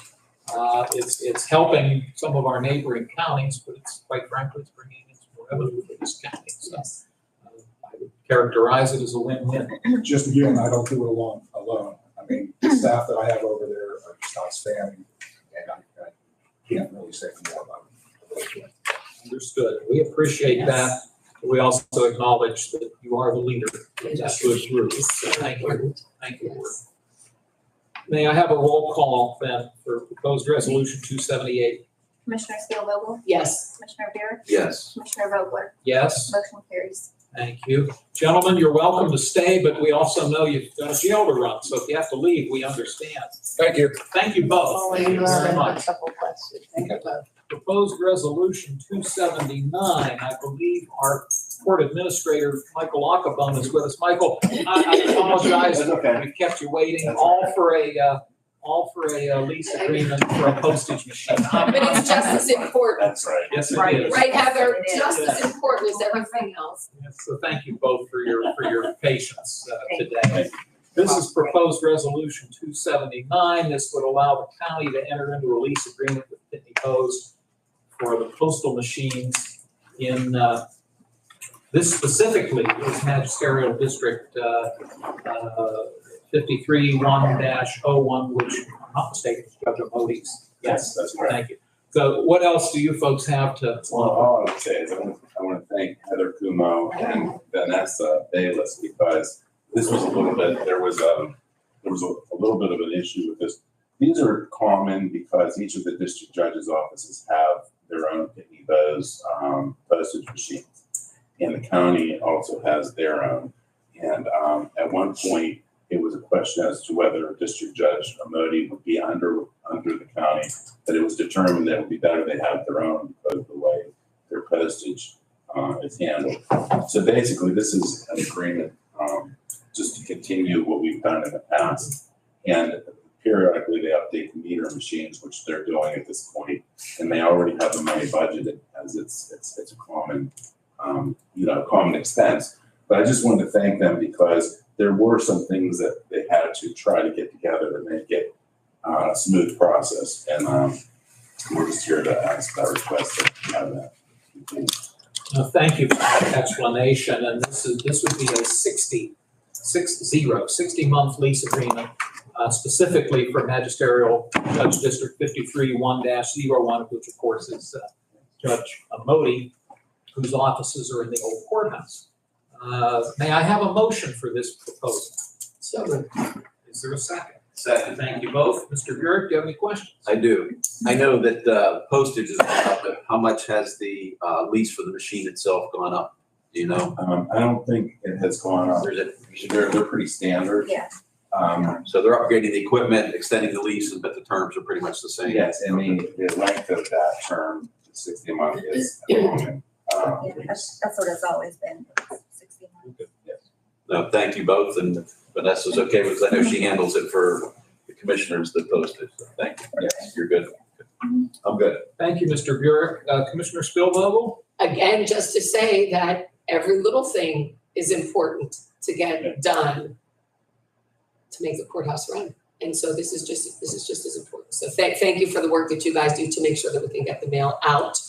It's helping some of our neighboring counties, but it's quite frankly, it's bringing in some revenue for this county. So I would characterize it as a win-win. Just again, I don't do it alone. I mean, the staff that I have over there are just outstanding, and I can't really say more about it. Understood. We appreciate that. We also acknowledge that you are the leader of that good group. Thank you. Thank you. May I have a roll call then for proposed resolution 278? Commissioner Spielvogel, Yes. Commissioner Buick, Yes. Commissioner Vogler, Yes, motion carries. thank you. Gentlemen, you're welcome to stay, but we also know you've got a jail to run, so if you have to leave, we understand. Thank you. Thank you both. Thank you very much. Couple questions. Proposed resolution 279, I believe our court administrator, Michael Ackerbaum, is with us. Michael, I apologize. That's okay. We've kept you waiting, all for a lease agreement for a postage machine. But it's just as important, That's right. Yes, Right. it is. right, Heather? It is. Just as important as everything else. Yes, so thank you both for your patience today. This is proposed resolution 279. This would allow the county to enter into a lease agreement with Pitney Bowes for the postal machines in, this specifically is magisterial district 53-1-01, which, if I'm not mistaken, is Judge Modi's. Yes, that's right. Thank you. So what else do you folks have to? Well, all I would say is I want to thank Heather Kumo and Vanessa Bayless, because this was a little bit, there was a little bit of an issue with this. These are common because each of the district judges' offices have their own Pitney Bowes postage machines. And the county also has their own. And at one point, it was a question as to whether District Judge Modi would be under the county, but it was determined that it would be better they have their own because of the way their postage is handled. So basically, this is an agreement just to continue what we've done in the past. And periodically, they update the meter machines, which they're doing at this point, and they already have the money budgeted as it's a common common expense. But I just wanted to thank them because there were some things that they had to try to get together to make it a smooth process. And we're just here to ask that request to have that. Thank you for that explanation. And this would be a 60-month lease agreement, specifically for magisterial Judge District 53-1-01, which of course is Judge Modi, whose offices are in the old courthouse. May I have a motion for this proposal? So moved. Is there a second? Second. Thank you both. Mr. Buick, do you have any questions? I do. I know that postage has gone up, but how much has the lease for the machine itself gone up? Do you know? I don't think it has gone up. Or is it, They're pretty standard. Yeah. so they're upgrading the equipment, extending the lease, but the terms are pretty much the same? Yes, and the length of that term, 60 months, is common. Yeah, that's what it's always been, 60 months. No, thank you both, and Vanessa's okay because I know she handles it for the commissioners that post it. So thank you. Yes, you're good. I'm good. Thank you, Mr. Buick. Commissioner Spielvogel? Again, just to say that every little thing is important to get done to make the courthouse run. And so this is just as important. So thank you for the work that you guys do to make sure that we can get the mail out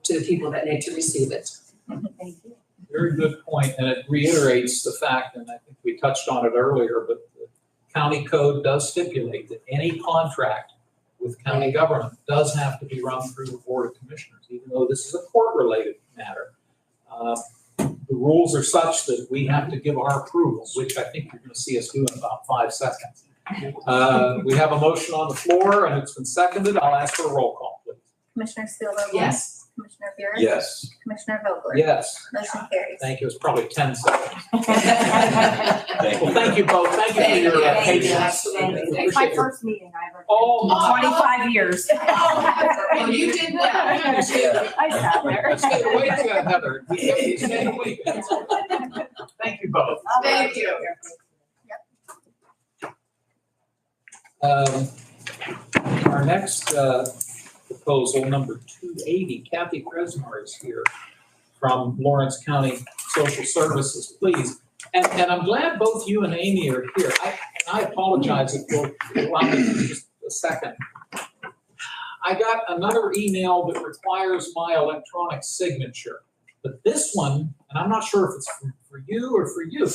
to the people that need to receive it. Thank you. Very good point, and it reiterates the fact, and I think we touched on it earlier, but the county code does stipulate that any contract with county government does have to be run through the Board of Commissioners, even though this is a court-related matter. The rules are such that we have to give our approval, which I think you're going to see us do in about 5 seconds. We have a motion on the floor, and it's been seconded. I'll ask for a roll call, please. Commissioner Spielvogel? Yes. Commissioner Buick? Yes. Commissioner Vogler? Yes. Motion carries. Thank you. It's probably 10 seconds. Thank Well, thank you both. Thank you for your Thank you. patience. Absolutely. We It's my appreciate your- first meeting I ever. Oh, my. 25 years. Oh, you did well. I sat there. Stay awake, Heather. Stay awake. Thank you both. Thank you. Our next proposal, number 280, Kathy Kresmar is here from Lawrence County Social Services, please. And I'm glad both you and Amy are here. I apologize if you'll allow me for just a second. I got another email that requires my electronic signature. But this one, and I'm not sure if it's for you or for you,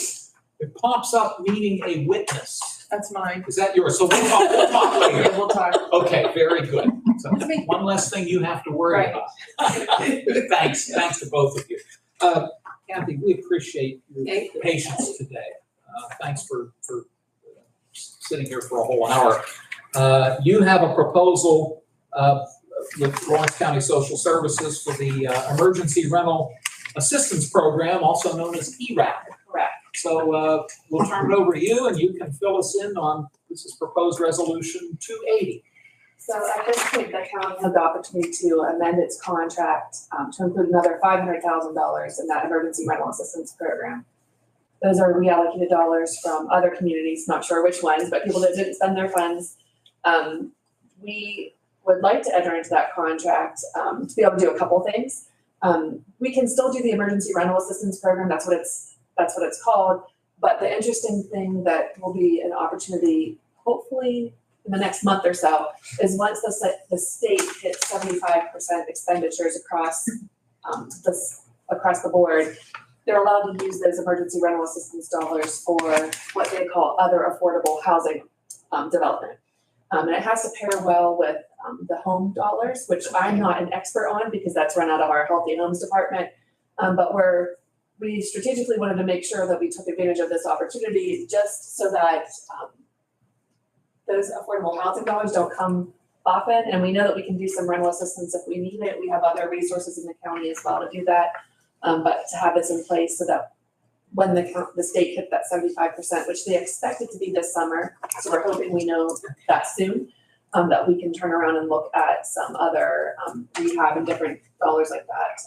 it pops up needing a witness. That's mine. Is that yours? So we'll talk later. Yeah, we'll talk. Okay, very good. So one less thing you have to worry about. Thanks to both of you. Kathy, we appreciate your patience today. Thanks for sitting here for a whole hour. You have a proposal with Lawrence County Social Services for the Emergency Rental Assistance Program, also known as ERAP. Correct. So we'll turn it over to you, and you can fill us in on this is proposed resolution 280. So at this point, the county has the opportunity to amend its contract to include another $500,000 in that emergency rental assistance program. Those are reallocated dollars from other communities, not sure which ones, but people that didn't spend their funds. We would like to enter into that contract to be able to do a couple things. We can still do the emergency rental assistance program. That's what it's called. But the interesting thing that will be an opportunity, hopefully in the next month or so, is once the state hits 75% expenditures across the board, they're allowed to use those emergency rental assistance dollars for what they call other affordable housing development. And it has to pair well with the home dollars, which I'm not an expert on because that's run out of our Healthy Homes Department. But we strategically wanted to make sure that we took advantage of this opportunity just so that those affordable housing dollars don't come often. And we know that we can do some rental assistance if we need it. We have other resources in the county as well to do that. But to have this in place so that when the state hit that 75%, which they expect it to be this summer, so we're hoping we know that soon, that we can turn around and look at some other rehab and different dollars like that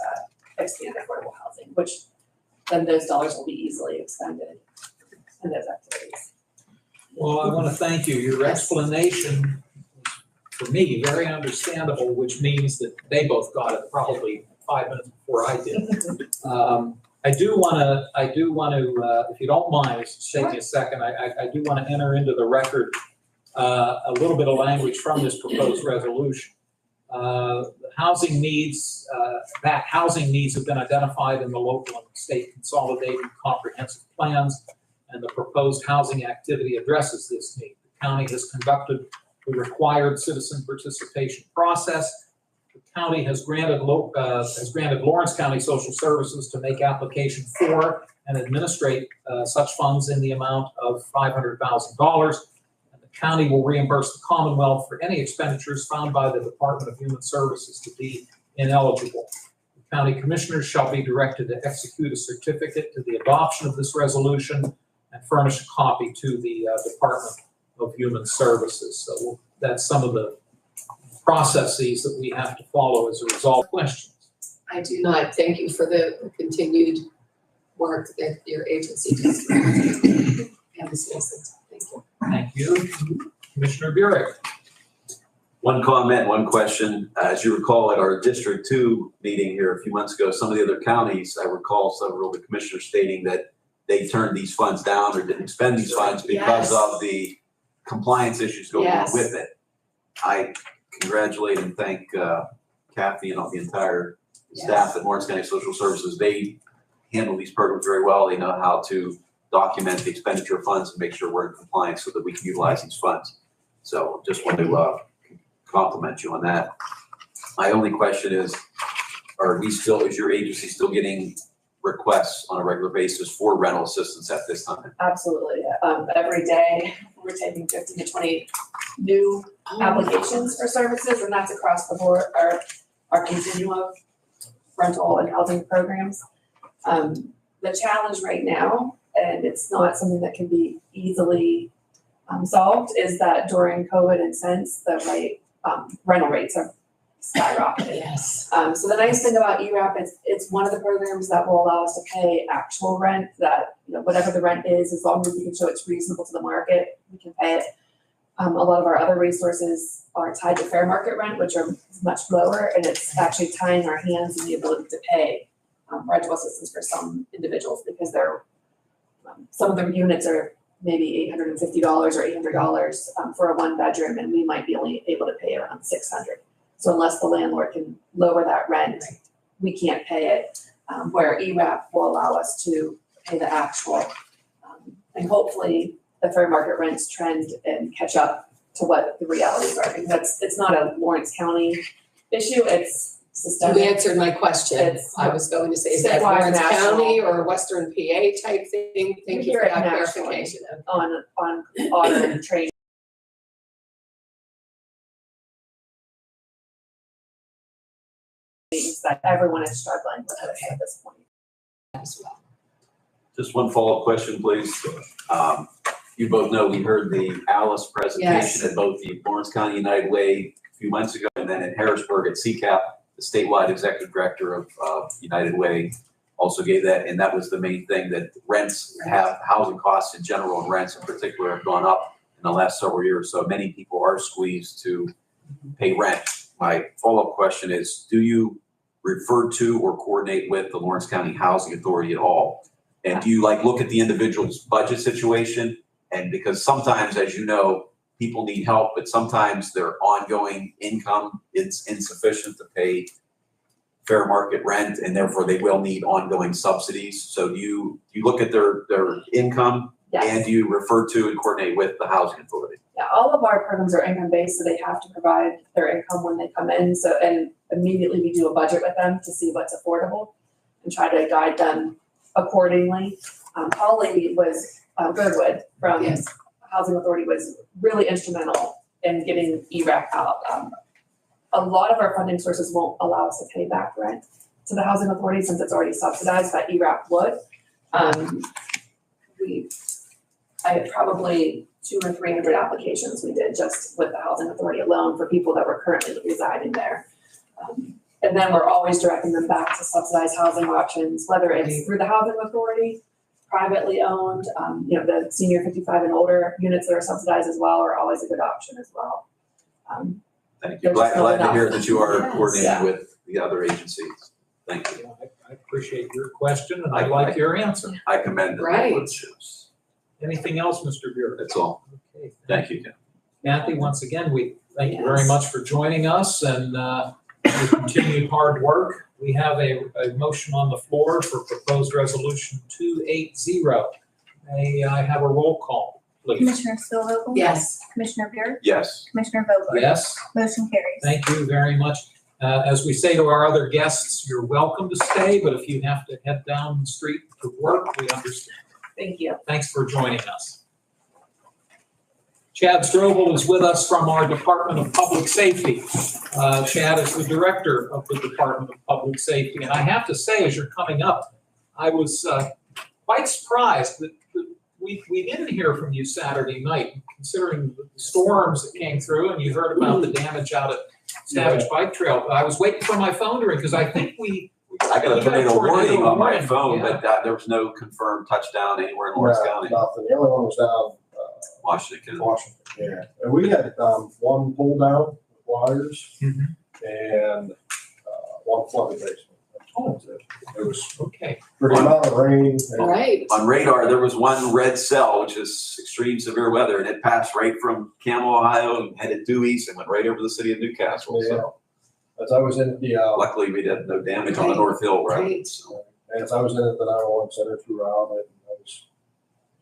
to expand affordable housing, which then those dollars will be easily expended in those activities. Well, I want to thank you. Your explanation was, for me, very understandable, which means that they both got it probably 5 minutes before I did. I do want to, if you don't mind, just take me a second. I do want to enter into the record a little bit of language from this proposed resolution. Housing needs have been identified in the local and state consolidated comprehensive plans, and the proposed housing activity addresses this need. The county has conducted the required citizen participation process. The county has granted Lawrence County Social Services to make application for and administrate such funds in the amount of $500,000. The county will reimburse the Commonwealth for any expenditures found by the Department of Human Services to be ineligible. The county commissioners shall be directed to execute a certificate to the adoption of this resolution and furnish a copy to the Department of Human Services. So that's some of the processes that we have to follow as a result. Questions? I do not. Thank you for the continued work that your agency does and the citizens. Thank you. Thank you. Commissioner Burek. One comment, one question. As you recall at our District 2 meeting here a few months ago, some of the other counties, I recall several of the commissioners stating that they turned these funds down or didn't spend these funds because of the compliance issues going on with it. I congratulate and thank Kathy and all the entire staff at Lawrence County Social Services. They handle these programs very well. They know how to document the expenditure of funds and make sure we're in compliance so that we can utilize these funds. So just want to compliment you on that. My only question is is your agency still getting requests on a regular basis for rental assistance at this time? Absolutely. Every day we're taking 15 to 20 new applications for services, and that's across the board, our continuum of rental and housing programs. The challenge right now, and it's not something that can be easily solved, is that during COVID and since, the rental rates are skyrocketed. Yes. So the nice thing about ERAP is it's one of the programs that will allow us to pay actual rent, that whatever the rent is, as long as we can show it's reasonable to the market, we can pay it. A lot of our other resources are tied to fair market rent, which are much lower, and it's actually tying our hands in the ability to pay rental assistance for some individuals because they're some of the units are maybe $850 or $800 for a 1-bedroom, and we might be only able to pay around $600. So unless the landlord can lower that rent, we can't pay it. Where ERAP will allow us to pay the actual, and hopefully the fair market rents trend and catch up to what the realities are. Because it's not a Lawrence County issue, it's You systemic. answered my question. It's I was going to say, is that statewide, Lawrence national. County or Western PA type thing? Thank you Hear for it that nationally. clarification. on auto and trade. That everyone is struggling with this at this point. As well. Just one follow-up question, please. You both know we heard the Alice presentation Yes. at both the Lawrence County United Way a few months ago, and then in Harrisburg at CCAP, the statewide executive director of United Way also gave that, and that was the main thing, that rents have, housing costs in general and rents in particular have gone up in the last several years. So many people are squeezed to pay rent. My follow-up question is, do you refer to or coordinate with the Lawrence County Housing Authority at all? And do you look at the individual's budget situation? And because sometimes, as you know, people need help, but sometimes their ongoing income is insufficient to pay fair market rent, and therefore they will need ongoing subsidies. So do you look at their income? Yes. And do you refer to and coordinate with the housing authority? Yeah, all of our programs are income-based, so they have to provide their income when they come in. So, and immediately we do a budget with them to see what's affordable and try to guide them accordingly. Holly was, Goodwood from Yes. Housing Authority was really instrumental in getting ERAP out. A lot of our funding sources won't allow us to pay back rent to the Housing Authority since it's already subsidized, but ERAP would. I had probably 200 or 300 applications we did just with the Housing Authority alone for people that were currently residing there. And then we're always directing them back to subsidized housing options, whether it's through the Housing Authority, privately owned, the senior 55 and older units that are subsidized as well are always a good option as well. Thank you. There's just Glad not to hear enough. that you are Yes. coordinating with the other agencies. Thank you. I appreciate your question and I like your answer. I commend the Right. diligence. Anything else, Mr. Bureau? That's all. Okay. Thank you, Ken. Kathy, once again, we thank you very Yes. much for joining us and your continued hard work. We have a motion on the floor for proposed resolution 280. May I have a roll call, please? Commissioner Spielvogel? Yes. Commissioner Buick? Yes. Commissioner Vogler? Yes, Motion carries. thank you very much. As we say to our other guests, you're welcome to stay, but if you have to head down the street to work, we understand. Thank you. Thanks for joining us. Chad Strobel is with us from our Department of Public Safety. Chad is the director of the Department of Public Safety. And I have to say, as you're coming up, I was quite surprised that we didn't hear from you Saturday night, considering the storms that came through and you heard about the damage out at Savage Bike Trail. But I was waiting for my phone to ring because I think I got a tornado warning on my warning, phone, yeah. but there was no confirmed touchdown anywhere in Lawrence County, Nothing. The only one was down Washington. Washington, yeah. And we had one pull down with wires Mhm. and one flooded basement. Oh. It was Okay. for the amount of rain. All right. On radar, there was one red cell, which is extreme severe weather, and it passed right from Camel, Ohio, and headed due east and went right over the city of Newcastle. So As I was in the, luckily, we had no damage on the North Hill Road. Great. So, as I was in it, the 911 center throughout it, and I was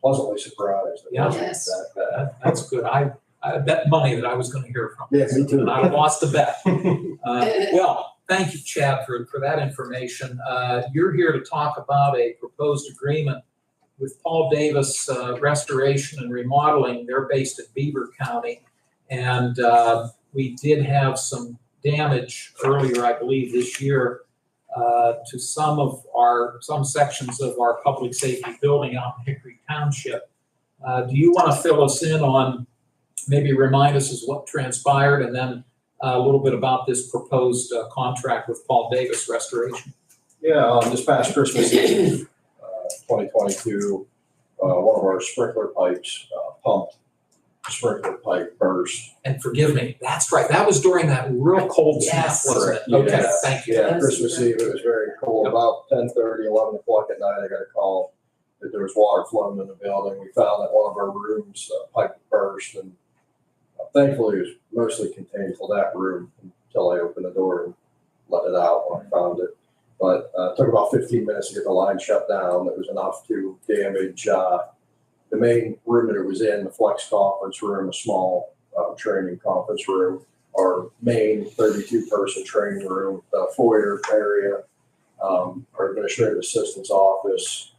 pleasantly surprised. That it Yeah. wasn't Yes. that bad. That's good. I bet money that I was going to hear from. Yeah, me too. And I lost the bet. Well, thank you, Chad, for that information. You're here to talk about a proposed agreement with Paul Davis Restoration and Remodeling. They're based in Beaver County. And we did have some damage earlier, I believe, this year to some sections of our public safety building out in Hickory Township. Do you want to fill us in on, maybe remind us as what transpired, and then a little bit about this proposed contract with Paul Davis Restoration? Yeah, this past Christmas Eve, 2022, one of our sprinkler pipes pumped sprinkler pipe burst. And forgive me, that's right, that was during that real cold snap, Yes. wasn't it? Correct, Okay, yes. thank you. Yeah, Christmas Eve, it was very cold. Yep. About 10:30, 11 o'clock at night, I got a call that there was water flowing in the building. We found that one of our rooms, pipe burst, and thankfully it was mostly contained to that room until I opened the door and let it out when I found it. But it took about 15 minutes to get the line shut down. It was enough to damage the main room that it was in, the flex conference room, a small training conference room, our main 32-person training room, the foyer area, our administrative assistant's office,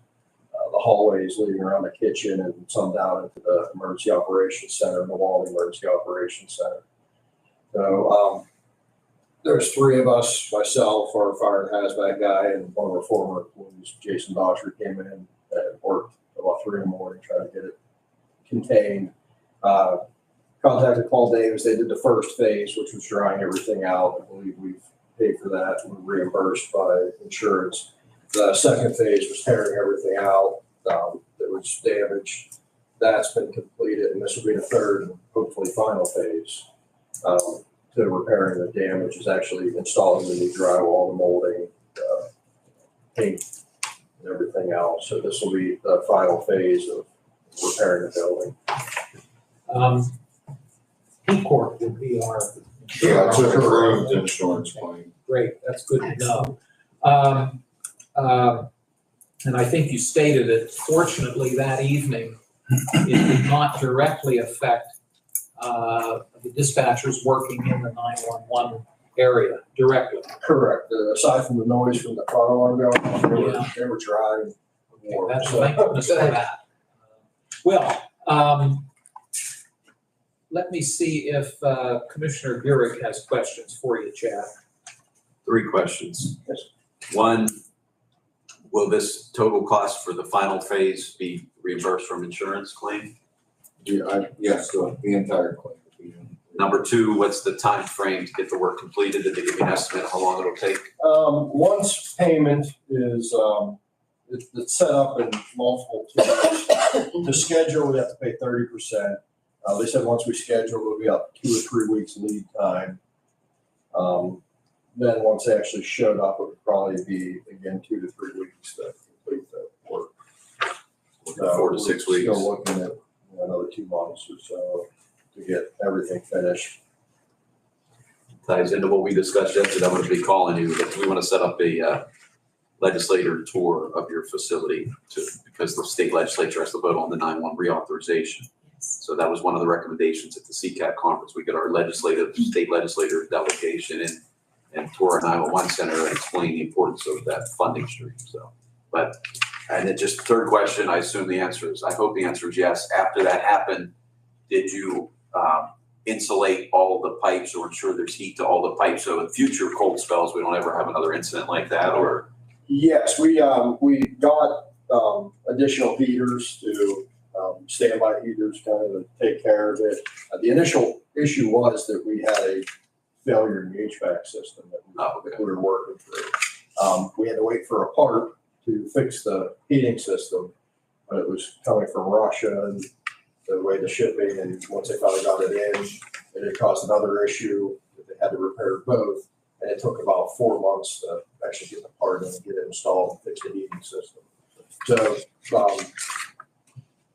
the hallways leading around the kitchen, and some down into the emergency operations center, the Milwaukee Emergency Operations Center. So there's three of us, myself, our fire and hazmat guy, and one of our former employees, Jason Daughtry, came in and worked about 3 in the morning trying to get it contained. Contacted Paul Davis. They did the first phase, which was drying everything out. I believe we've paid for that and we're reimbursed by insurance. The second phase was tearing everything out that was damaged. That's been completed, and this will be the third and hopefully final phase to repairing the damage. Is actually installing the new drywall, the molding, paint, and everything else. So this will be the final phase of repairing the building. P Corp would be our. Yeah, it's a approved insurance claim. Great, that's good to know. And I think you stated it, fortunately, that evening, it did not directly affect the dispatchers working in the 911 area directly. Correct. Aside from the noise from the fire alarm going off, they were driving. Okay, that's thank goodness for that. Well, let me see if Commissioner Burek has questions for you, Chad. 3 questions. Yes. One, will this total cost for the final phase be reimbursed from insurance claim? Yes, the entire claim. Number 2, what's the time frame to get the work completed? Did they give you an estimate of how long it'll take? Once payment is, it's set up in multiple tiers. To schedule, we have to pay 30%. They said once we schedule, we'll be up 2 or 3 weeks lead time. Then once they actually showed up, it would probably be, again, 2 to 3 weeks to complete the work. 4 to 6 weeks. Still looking at another 2 months or so to get everything finished. Ties into what we discussed yesterday. I'm going to be calling you. We want to set up a legislator tour of your facility because the state legislature has to vote on the 911 reauthorization. So that was one of the recommendations at the CCAT conference. We get our state legislator delegation and tour our 911 center and explain the importance of that funding stream. So, and then just third question, I assume the answer is, I hope the answer is yes. After that happened, did you insulate all the pipes or ensure there's heat to all the pipes so in future cold spells we don't ever have another incident like that? Or yes, we got additional heaters to standby heaters kind of to take care of it. The initial issue was that we had a failure in the HVAC system that we were working through. We had to wait for a part to fix the heating system, but it was coming from Russia and the way the shipping, and once they finally got it in, it had caused another issue that they had to repair both. And it took about 4 months to actually get the part in and get it installed and fix the heating system. So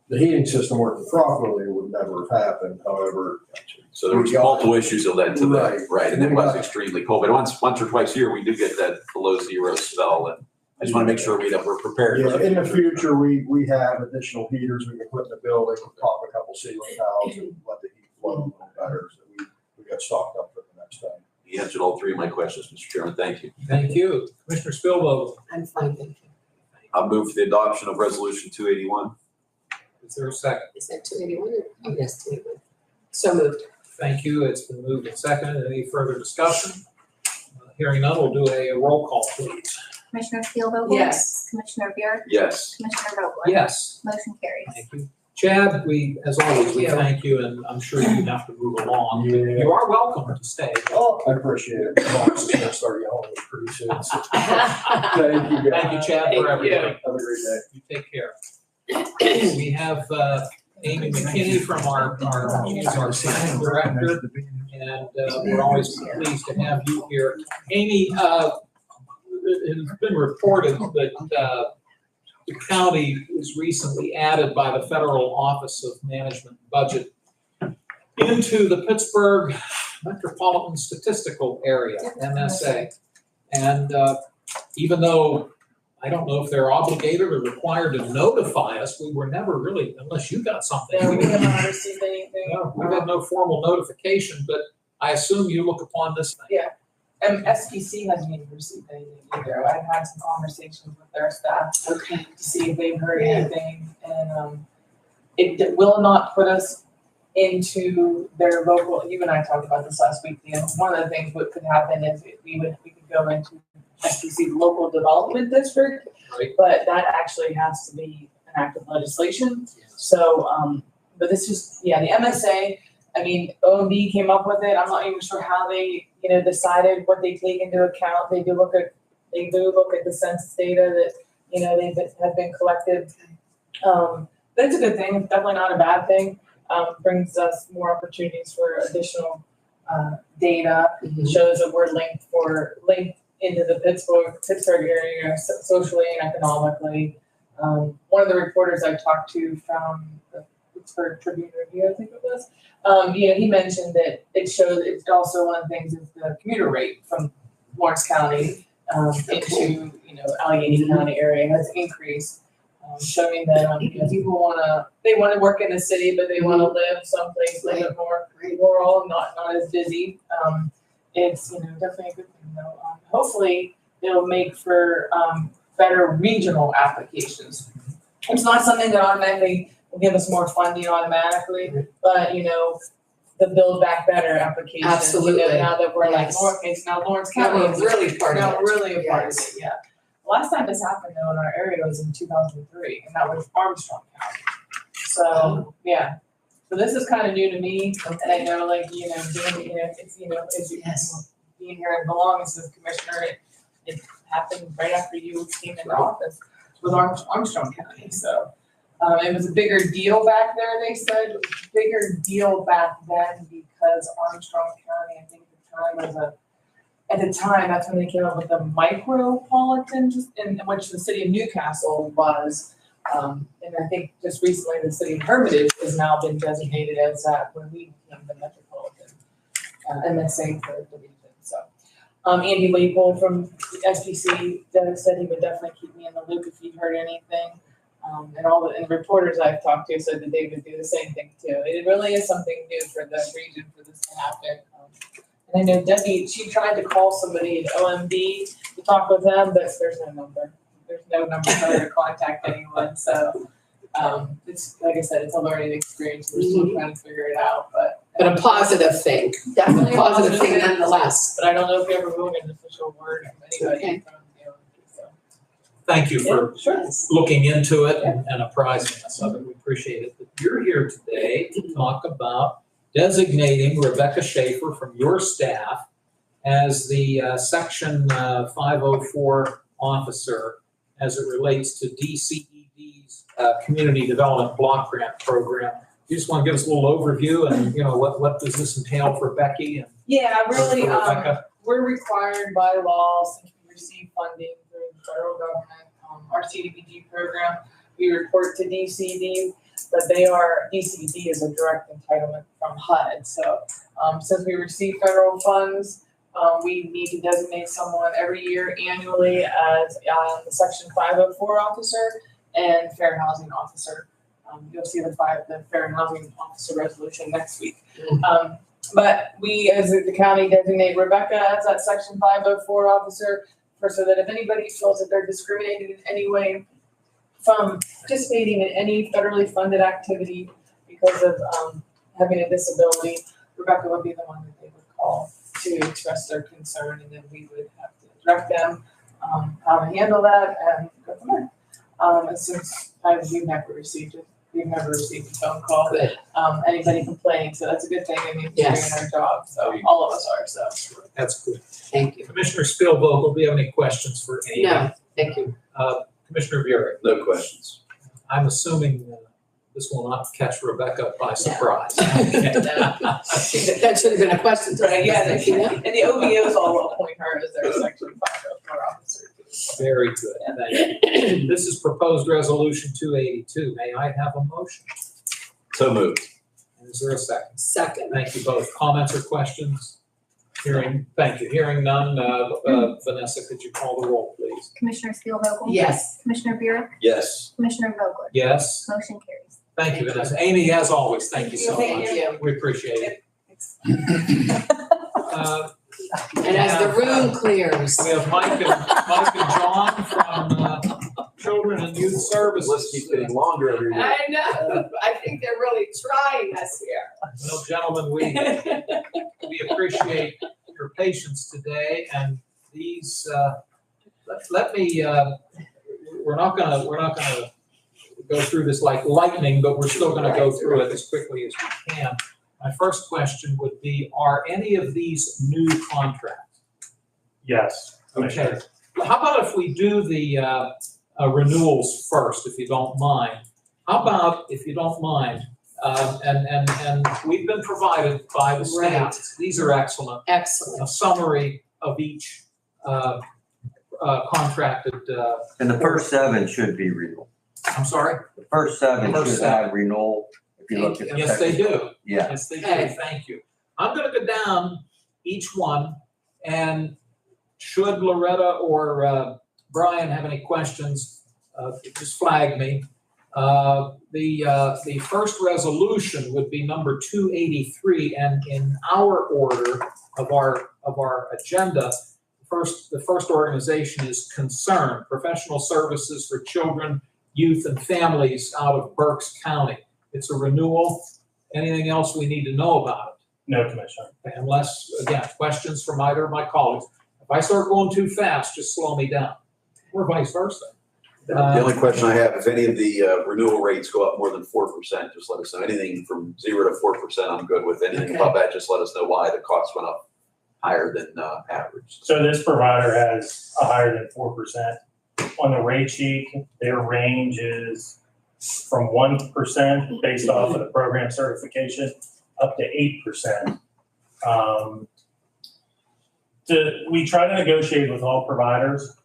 the heating system working properly would never have happened. However, so there was multiple issues that led to that, right? And it was Yeah. extremely cold. But once or twice a year, we do get that below zero spell, and I just want to make sure we're prepared. Yeah, in the future, we have additional heaters we can put in the building, pop a couple ceiling tiles and let the heat flow a little better. So we got stocked up for the next time. You answered all 3 of my questions, Mr. Chairman. Thank you. Thank you. Commissioner Spielvogel, I'm fine, thank you. I'll move for the adoption of Resolution 281. is there a second? Is that 281? Oh, yes, 281. So moved. Thank you. It's been moved and seconded. Any further discussion? Hearing none, we'll do a roll call, please. Commissioner Spielvogel? Yes. Commissioner Buick? Yes. Commissioner Vogler? Yes. Motion carries. Thank you. Chad, as always, we thank you, and I'm sure you have to move along. Yeah. You are welcome to stay. Oh, I appreciate it. Boss is gonna start yelling pretty soon. So thank you, guys. Thank you, Chad, Thank for you. everything. Have a great day. You take care. We have Amy McKinney from she's our planning director, and we're always pleased to have you here. Amy, it has been reported that the county was recently added by the Federal Office of Management and Budget into the Pittsburgh Metropolitan Statistical Area, MSA. And even though I don't know if they're obligated or required to notify us, we were never really, unless you got something. Yeah, we have not received anything. No, we've had no formal notification, but I assume you look upon this thing. Yeah. And SPC hasn't even received anything either. I've had some conversations with their staff Okay. to see if they've heard anything, and it will not put us into their local. You and I talked about this last week. And one of the things what could happen is we could go into SPC local development district, Right. but that actually has to be an act of legislation. So, but this is the MSA. I mean, OMB came up with it. I'm not even sure how they, decided what they take into account. They do look at the census data that, have been collected. But it's a good thing. It's definitely not a bad thing. Brings us more opportunities for additional data. Shows that we're linked into the Pittsburgh area socially and economically. One of the reporters I talked to from the Pittsburgh Tribune Review, I think it was, he mentioned that it shows, it's also one of the things is the commuter rate from Lawrence County into, Allegheny County area has increased, showing that, people they want to work in the city, but they want to live someplace a little bit more rural, not as busy. It's, definitely a good thing though. Hopefully it'll make for better regional applications. It's not something that automatically will give us more funding automatically, but the Build Back Better application. Absolutely. Now that we're Yes. now Lawrence Now County we're is really part of it. now really a part of Yes. it, yeah. Last time this happened though in our area was in 2003, and that was Armstrong County. So, yeah. So this is kind of new to me, and I know being, Yes. being here and belonging as a commissioner, it happened right after you came into office with Armstrong County, so. It was a bigger deal back there, they said. It was a bigger deal back then because Armstrong County, I think at the time, that's when they came up with the micropolitan, in which the city of Newcastle was. And I think just recently the city of Hermitage has now been designated as that when we became the metropolitan MSA for the region, so. Andy Leopold from SPC said he would definitely keep me in the loop if he heard anything. And all the reporters I've talked to said that they would do the same thing too. It really is something new for the region for this to happen. And I know Debbie, she tried to call somebody at OMB to talk with them, but there's no number. There's no number for her to contact anyone. So it's like I said, it's a learning experience. We're still trying to figure it out, but a positive thing. definitely A positive thing nonetheless. But I don't know if we ever will get an official word from anybody Okay. from the OMB. So Thank you for sure. looking into it and apprising us of it. We appreciate it. But you're here today to talk about designating Rebecca Schaefer from your staff as the Section 504 officer as it relates to DCED's Community Development Block Grant Program. You just want to give us a little overview and, what does this entail for Becky and Yeah, really, for Rebecca? we're required by law, since we receive funding through the federal government, our CDBG program, we report to DCD, but DCD is a direct entitlement from HUD. So, since we receive federal funds, we need to designate someone every year annually as the Section 504 officer and fair housing officer. You'll see the fair housing officer resolution next week. But we, as the county, designate Rebecca as that Section 504 officer, so that if anybody feels that they're discriminated in any way from participating in any federally funded activity because of having a disability, Rebecca would be the one that they would call to express their concern, and then we would have to direct them how to handle that and go from there. And since we've never received it. We've never received a phone call, anybody complaining, so that's a good thing. I mean, we're doing our job, so all of us are, so. That's good. Thank you. Commissioner Spielvogel, do you have any questions for Amy? No, thank you. Commissioner Buick? No questions. I'm assuming This will not catch Rebecca by surprise. That should have been a question to Right, yeah, you know? and the OBOs all appoint her as their section 504 officer. Very good, thank you. This is proposed resolution 282. May I have a motion? So moved. And is there a second? Second. Thank you both. Comments or questions? Thank you. Hearing none, Vanessa, could you call the roll, please? Commissioner Spielvogel? Yes. Commissioner Buick? Yes. Commissioner Vogler? Yes, Motion carries. thank you, Vanessa. Amy, as always, thank you so Thank much. you. We appreciate it. And as the room clears. We have Mike and John from Children and Youth Services. Let's keep getting longer every year. I know, I think they're really trying us here. Well, gentlemen, we appreciate your patience today, and these, let me, we're not gonna go through this like lightning, but we're still gonna go through it as quickly as we can. My first question would be, are any of these new contracts? Yes. Okay. How about if we do the renewals first, if you don't mind? How about, if you don't mind, and we've been provided by the state, Right. these are excellent, Excellent. a summary of each contracted, And the first 7 should be renewal. I'm sorry? The first 7 First should 7. have renewal. If you look at the Yes, they second- do. Yeah. Yes, they do. Okay. Thank you. I'm gonna go down each one, and should Loretta or Brian have any questions, just flag me. The first resolution would be number 283, and in our order of our agenda, the first organization is Concern, Professional Services for Children, Youth, and Families out of Berks County. It's a renewal. Anything else we need to know about it? No, Commissioner. Unless, again, questions from either of my colleagues. If I start going too fast, just slow me down, or vice versa. The only question I have, if any of the renewal rates go up more than 4%, just let us know. Anything from 0 to 4%, I'm good with. Anything Okay. above that, just let us know why the cost went up higher than average. So this provider has a higher than 4%. On the rate sheet, their range is from 1% based off of the program certification up to 8%. We try to negotiate with all providers.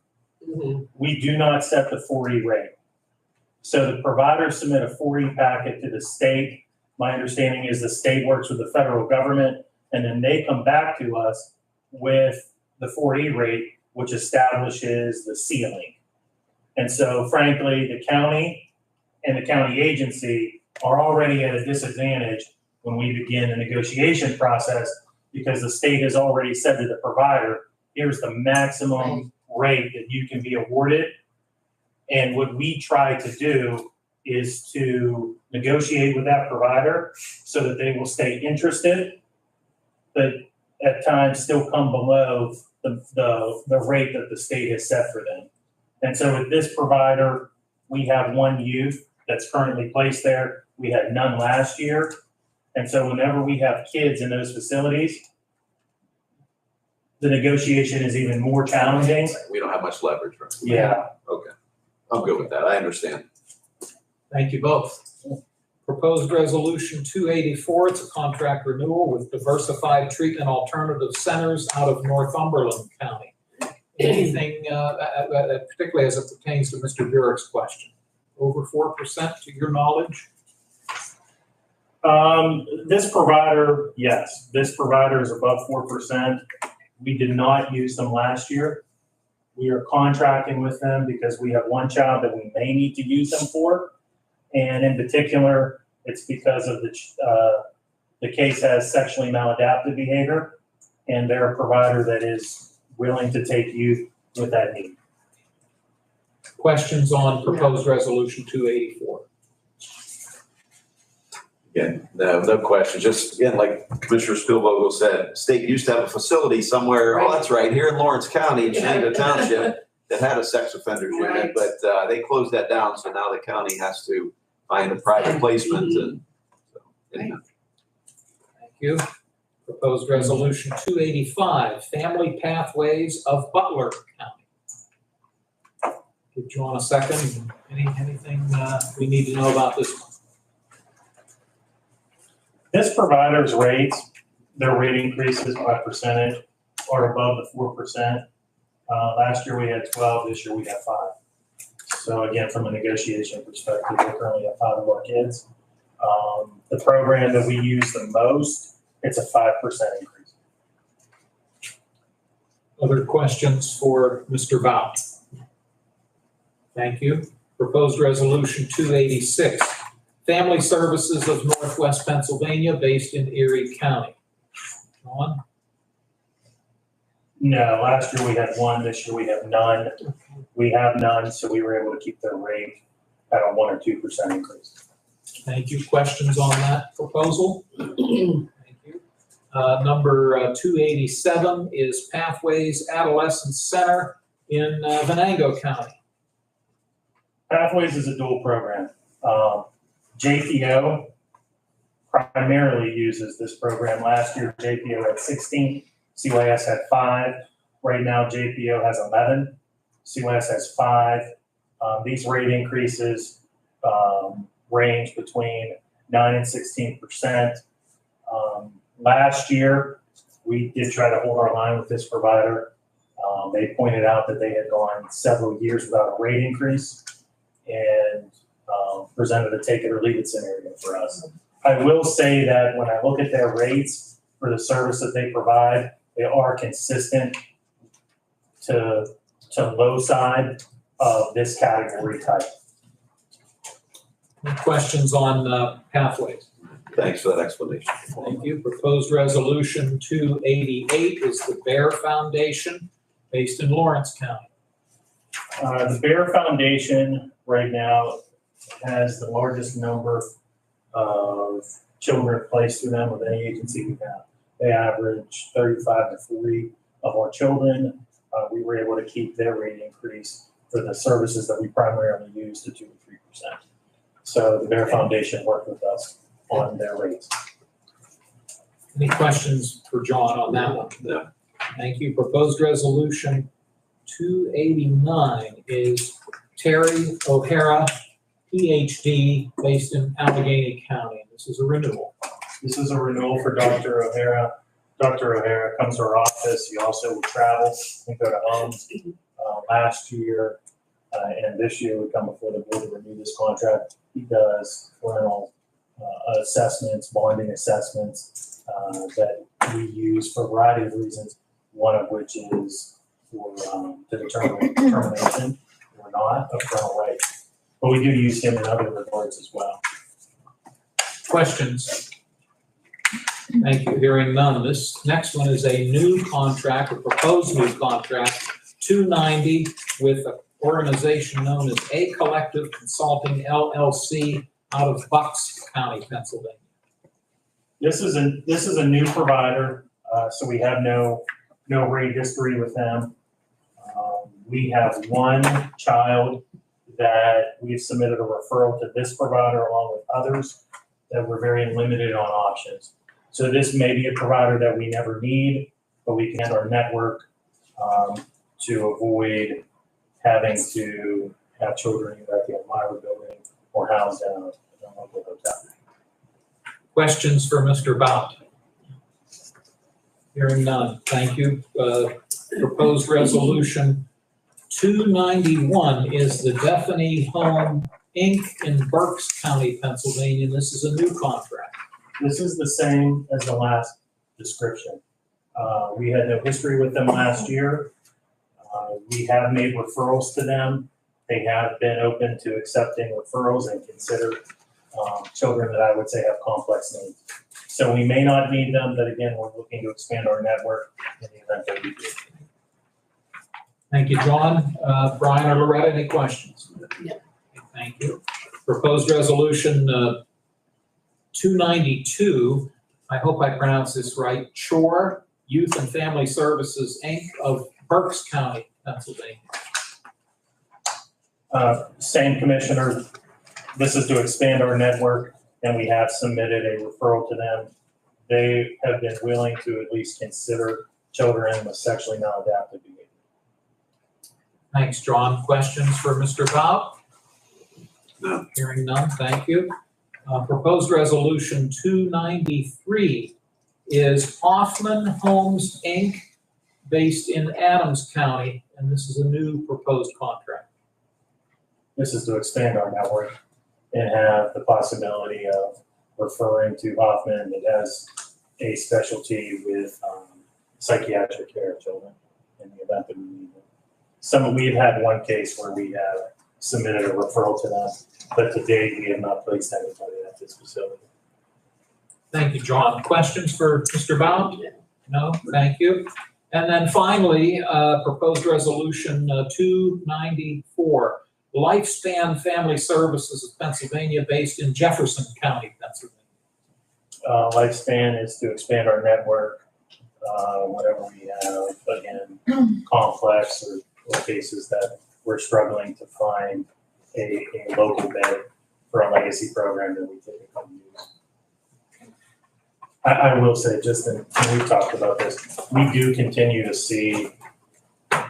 Mhm. We do not set the 4E rate. So the providers submit a 4E packet to the state. My understanding is the state works with the federal government, and then they come back to us with the 4E rate, which establishes the ceiling. And so frankly, the county and the county agency are already at a disadvantage when we begin the negotiation process, because the state has already said to the provider, here's the maximum rate that you can be awarded. And what we try to do is to negotiate with that provider so that they will stay interested, but at times still come below the rate that the state has set for them. And so with this provider, we have 1 youth that's currently placed there. We had none last year. And so whenever we have kids in those facilities, the negotiation is even more challenging. We don't have much leverage, right? Yeah. Okay. I'm good with that. I understand. Thank you both. Proposed resolution 284, it's a contract renewal with Diversified Treatment Alternative Centers out of Northumberland County. Anything, particularly as it pertains to Mr. Burek's question? Over 4% to your knowledge? This provider, yes, this provider is above 4%. We did not use them last year. We are contracting with them because we have one child that we may need to use them for. And in particular, it's because of the case has sexually maladaptive behavior, and they're a provider that is willing to take youth with that need. Questions on proposed resolution 284? Again, no question. Just again, like Commissioner Spielvogel said, state used to have a facility somewhere. Oh, that's right, here in Lawrence County, in Shenango Township, that had a sex offenders unit, Right. but they closed that down. So now the county has to find a private placement, and so, anyhow. Thank you. Proposed resolution 285, Family Pathways of Butler County. Give John a second. Anything we need to know about this one? This provider's rates, their rate increases by percentage are above the 4%. Last year we had 12, this year we have 5. So again, from a negotiation perspective, we currently have 5 of our kids. The program that we use the most, it's a 5% increase. Other questions for Mr. Vought? Thank you. Proposed resolution 286, Family Services of Northwest Pennsylvania based in Erie County. John? No, last year we had 1, this year we have none. We have none, so we were able to keep their rate at a 1 or 2% increase. Thank you. Questions on that proposal? Thank you. Number 287 is Pathways Adolescent Center in Venango County. Pathways is a dual program. JPO primarily uses this program. Last year, JPO had 16, CYS had 5. Right now, JPO has 11, CYS has 5. These rate increases range between 9 and 16%. Last year, we did try to hold our line with this provider. They pointed out that they had gone several years without a rate increase and presented a take it or leave it scenario for us. I will say that when I look at their rates for the service that they provide, they are consistent to low side of this category type. Any questions on Pathways? Thanks for that explanation. Thank you. Proposed resolution 288 is the Bear Foundation based in Lawrence County. The Bear Foundation right now has the largest number of children placed through them of any agency we have. They average 35 to 40 of our children. We were able to keep their rate increase for the services that we primarily use to 2 to 3%. So the Bear Foundation worked with us on their rates. Any questions for John on that one? No. Thank you. Proposed resolution 289 is Terry O'Hara, PhD, based in Allegheny County. This is a renewal. This is a renewal for Dr. O'Hara. Dr. O'Hara comes to our office. He also will travel and go to homes. Last year and this year we come before the board to renew this contract. He does parental assessments, bonding assessments that we use for a variety of reasons, one of which is for to determine termination or not of parental rights. But we do use him in other regards as well. Questions? Thank you. Hearing none. This next one is a new contract, a proposed new contract, 290 with an organization known as A Collective Consulting LLC out of Bucks County, Pennsylvania. This is a new provider, so we have no rate history with them. We have one child that we've submitted a referral to this provider along with others that we're very limited on options. So this may be a provider that we never need, but we can add our network to avoid having to have children either at the Elmira building or housed in a local hotel. Questions for Mr. Bout? Hearing none. Thank you. Proposed resolution 291 is the Bethany Home Inc. in Berks County, Pennsylvania. This is a new contract. This is the same as the last description. We had no history with them last year. We have made referrals to them. They have been open to accepting referrals and consider children that I would say have complex needs. So we may not need them, but again, we're looking to expand our network in the event that we do. Thank you, John. Brian or Loretta, any questions? No. Thank you. Proposed resolution 292, I hope I pronounced this right, Shore Youth and Family Services, Inc. of Berks County, Pennsylvania. Same commissioner. This is to expand our network, and we have submitted a referral to them. They have been willing to at least consider children with sexually maladaptive behavior. Thanks, John. Questions for Mr. Bout? No. Hearing none, thank you. Proposed resolution 293 is Hoffman Homes, Inc., based in Adams County, and this is a new proposed contract. This is to expand our network and have the possibility of referring to Hoffman that has a specialty with psychiatric care of children in the event that we need it. We've had one case where we have submitted a referral to them, but to date, we have not placed anybody at this facility. Thank you, John. Questions for Mr. Bound? No, thank you. And then finally, proposed resolution 294, Lifespan Family Services of Pennsylvania, based in Jefferson County, Pennsylvania. Lifespan is to expand our network, whatever we have, again, complex or cases that we're struggling to find a local bed for a legacy program that we typically use. I will say, and we've talked about this, we do continue to see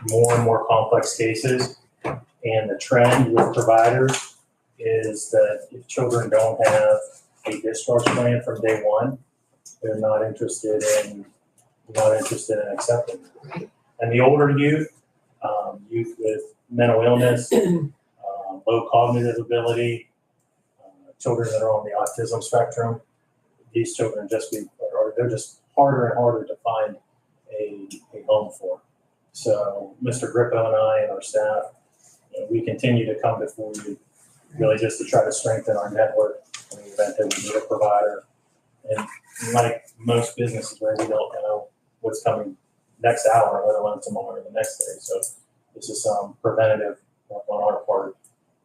more and more complex cases, and the trend with providers is that if children don't have a discharge plan from day one, they're not interested in accepting it. And the older youth with mental illness, low cognitive ability, children that are on the autism spectrum, these children they're just harder and harder to find a home for. So Mr. Grippo and I and our staff, we continue to come before you really just to try to strengthen our network in the event that we need a provider. And like most businesses, where we don't know what's coming next hour, let alone tomorrow or the next day. So this is some preventative on our part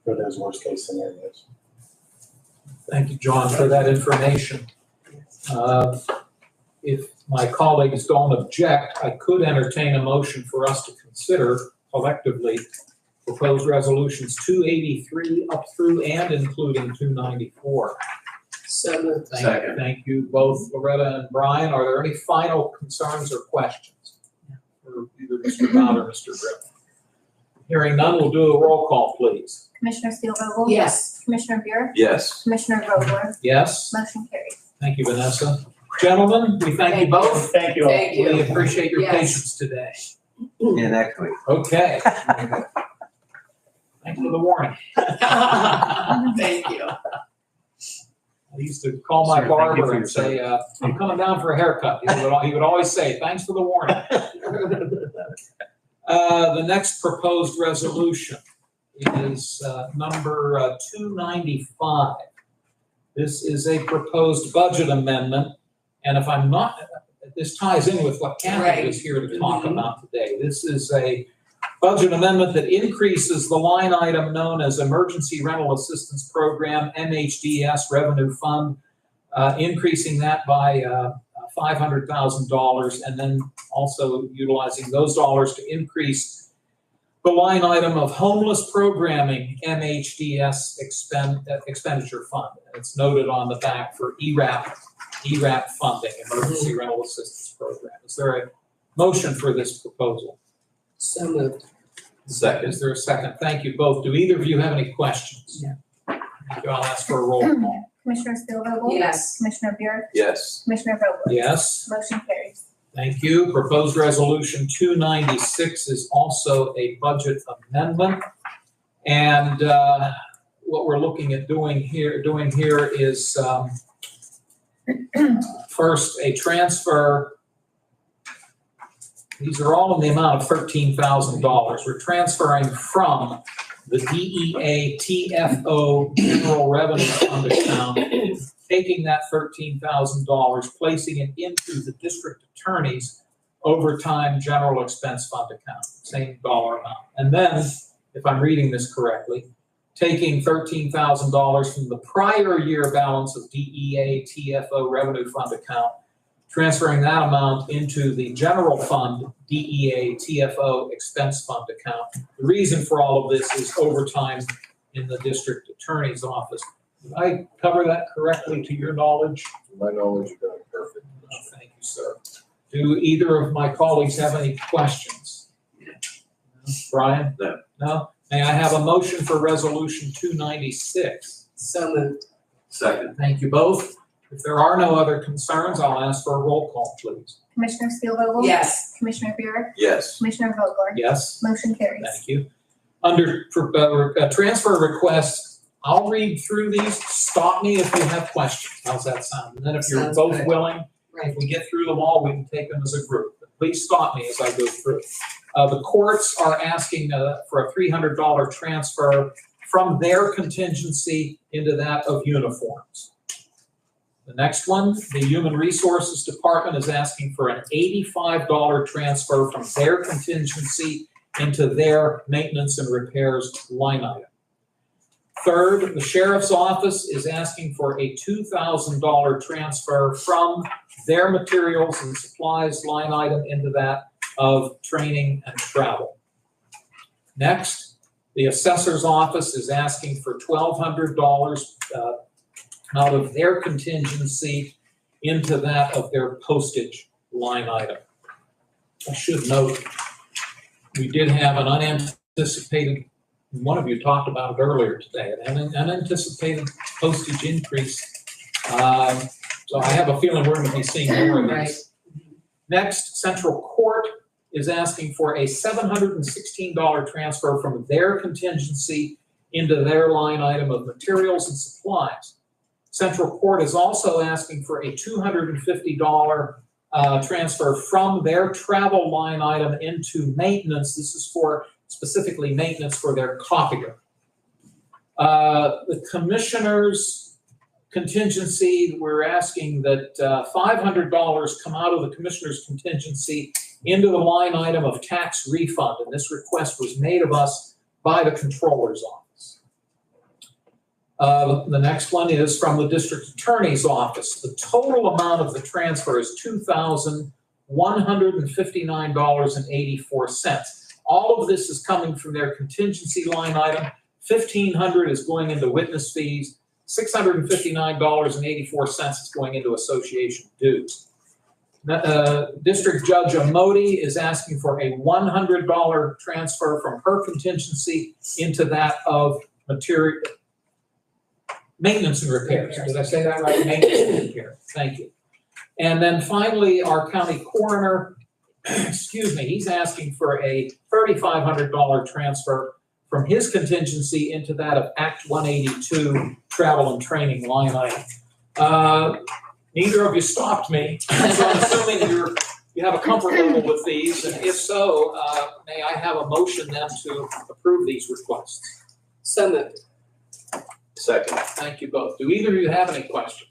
for those worst case scenarios. Thank you, John, for that information. If my colleagues don't object, I could entertain a motion for us to consider collectively proposed resolutions 283 up through and including 294. So Second. Thank you both, Loretta and Brian. Are there any final concerns or questions for either Mr. Bound or Mr. Griffin? Hearing none, we'll do a roll call, please. Commissioner Steelvogel? yes. Commissioner Buick? Yes. Commissioner Vogler? Yes? Motion carries. Thank you, Vanessa. Gentlemen, we thank you both. Thank you all. Thank you. We appreciate your Yes. patience today. Yeah, next week. Okay. Thanks for the warning. Thank you. I used to call my Sir, thank you barber for and your say, I'm coming down for a haircut. He would always say, thanks for the warning. The next proposed resolution is number 295. This is a proposed budget amendment, and if I'm not, this ties in with what Kathy was here to talk about today. This is a budget amendment that increases the line item known as Emergency Rental Assistance Program, MHDS Revenue Fund, increasing that by $500,000, and then also utilizing those dollars to increase the line item of Homeless Programming MHDS Expenditure Fund. It's noted on the back for ERAP funding, Emergency Rental Assistance Program. Is there a motion for this proposal? So moved. Second. Is there a second? Thank you both. Do either of you have any questions? No. Thank you. I'll ask for a roll call. Commissioner Steelvogel? Yes. Commissioner Buick? Yes. Commissioner Vogler? Yes? Motion carries. Thank you. Proposed resolution 296 is also a budget amendment. And what we're looking at doing here is first a transfer. These are all in the amount of $13,000. We're transferring from the DEA TFO General Revenue Fund account, taking that $13,000, placing it into the district attorney's overtime general expense fund account, same dollar amount. And then, if I'm reading this correctly, taking $13,000 from the prior year balance of DEA TFO Revenue Fund account, transferring that amount into the general fund DEA TFO expense fund account. The reason for all of this is overtime in the district attorney's office. Did I cover that correctly to your knowledge? To my knowledge, you got it perfect. Oh, thank you, sir. Do either of my colleagues have any questions? Brian? No. No? May I have a motion for resolution 296? So moved. Second. Thank you both. If there are no other concerns, I'll ask for a roll call, please. Commissioner Steelvogel? Yes. Commissioner Buick? Yes. Commissioner Vogler? Yes? Motion carries. Thank you. Under transfer requests, I'll read through these. Stop me if you have questions. How's that sound? And then if you're Sounds both good. willing, Right. if we get through them all, we can take them as a group. But please stop me as I go through. The courts are asking for a $300 transfer from their contingency into that of uniforms. The next one, the Human Resources Department is asking for an $85 transfer from their contingency into their maintenance and repairs line item. Third, the Sheriff's Office is asking for a $2,000 transfer from their materials and supplies line item into that of training and travel. Next, the Assessor's Office is asking for $1,200 out of their contingency into that of their postage line item. I should note, we did have an unanticipated, one of you talked about it earlier today, an unanticipated postage increase. So I have a feeling we're going to be seeing more of these. Next, Central Court is asking for a $716 transfer from their contingency into their line item of materials and supplies. Central Court is also asking for a $250 transfer from their travel line item into maintenance. This is for specifically maintenance for their copier. The commissioner's contingency, we're asking that $500 come out of the commissioner's contingency into the line item of tax refund. And this request was made of us by the controller's office. The next one is from the district attorney's office. The total amount of the transfer is $2,159.84. All of this is coming from their contingency line item. $1,500 is going into witness fees. $659.84 is going into association dues. District Judge Amodi is asking for a $100 transfer from her contingency into that of maintenance and repairs. Did I say that right? Maintenance and repairs. Thank you. And then finally, our county coroner, excuse me, he's asking for a $3,500 transfer from his contingency into that of Act 182 travel and training line item. Neither of you stopped me, so I'm assuming you have a comfort level with these, and if so, may I have a motion then to approve these requests? So moved. Second. Thank you both. Do either of you have any questions?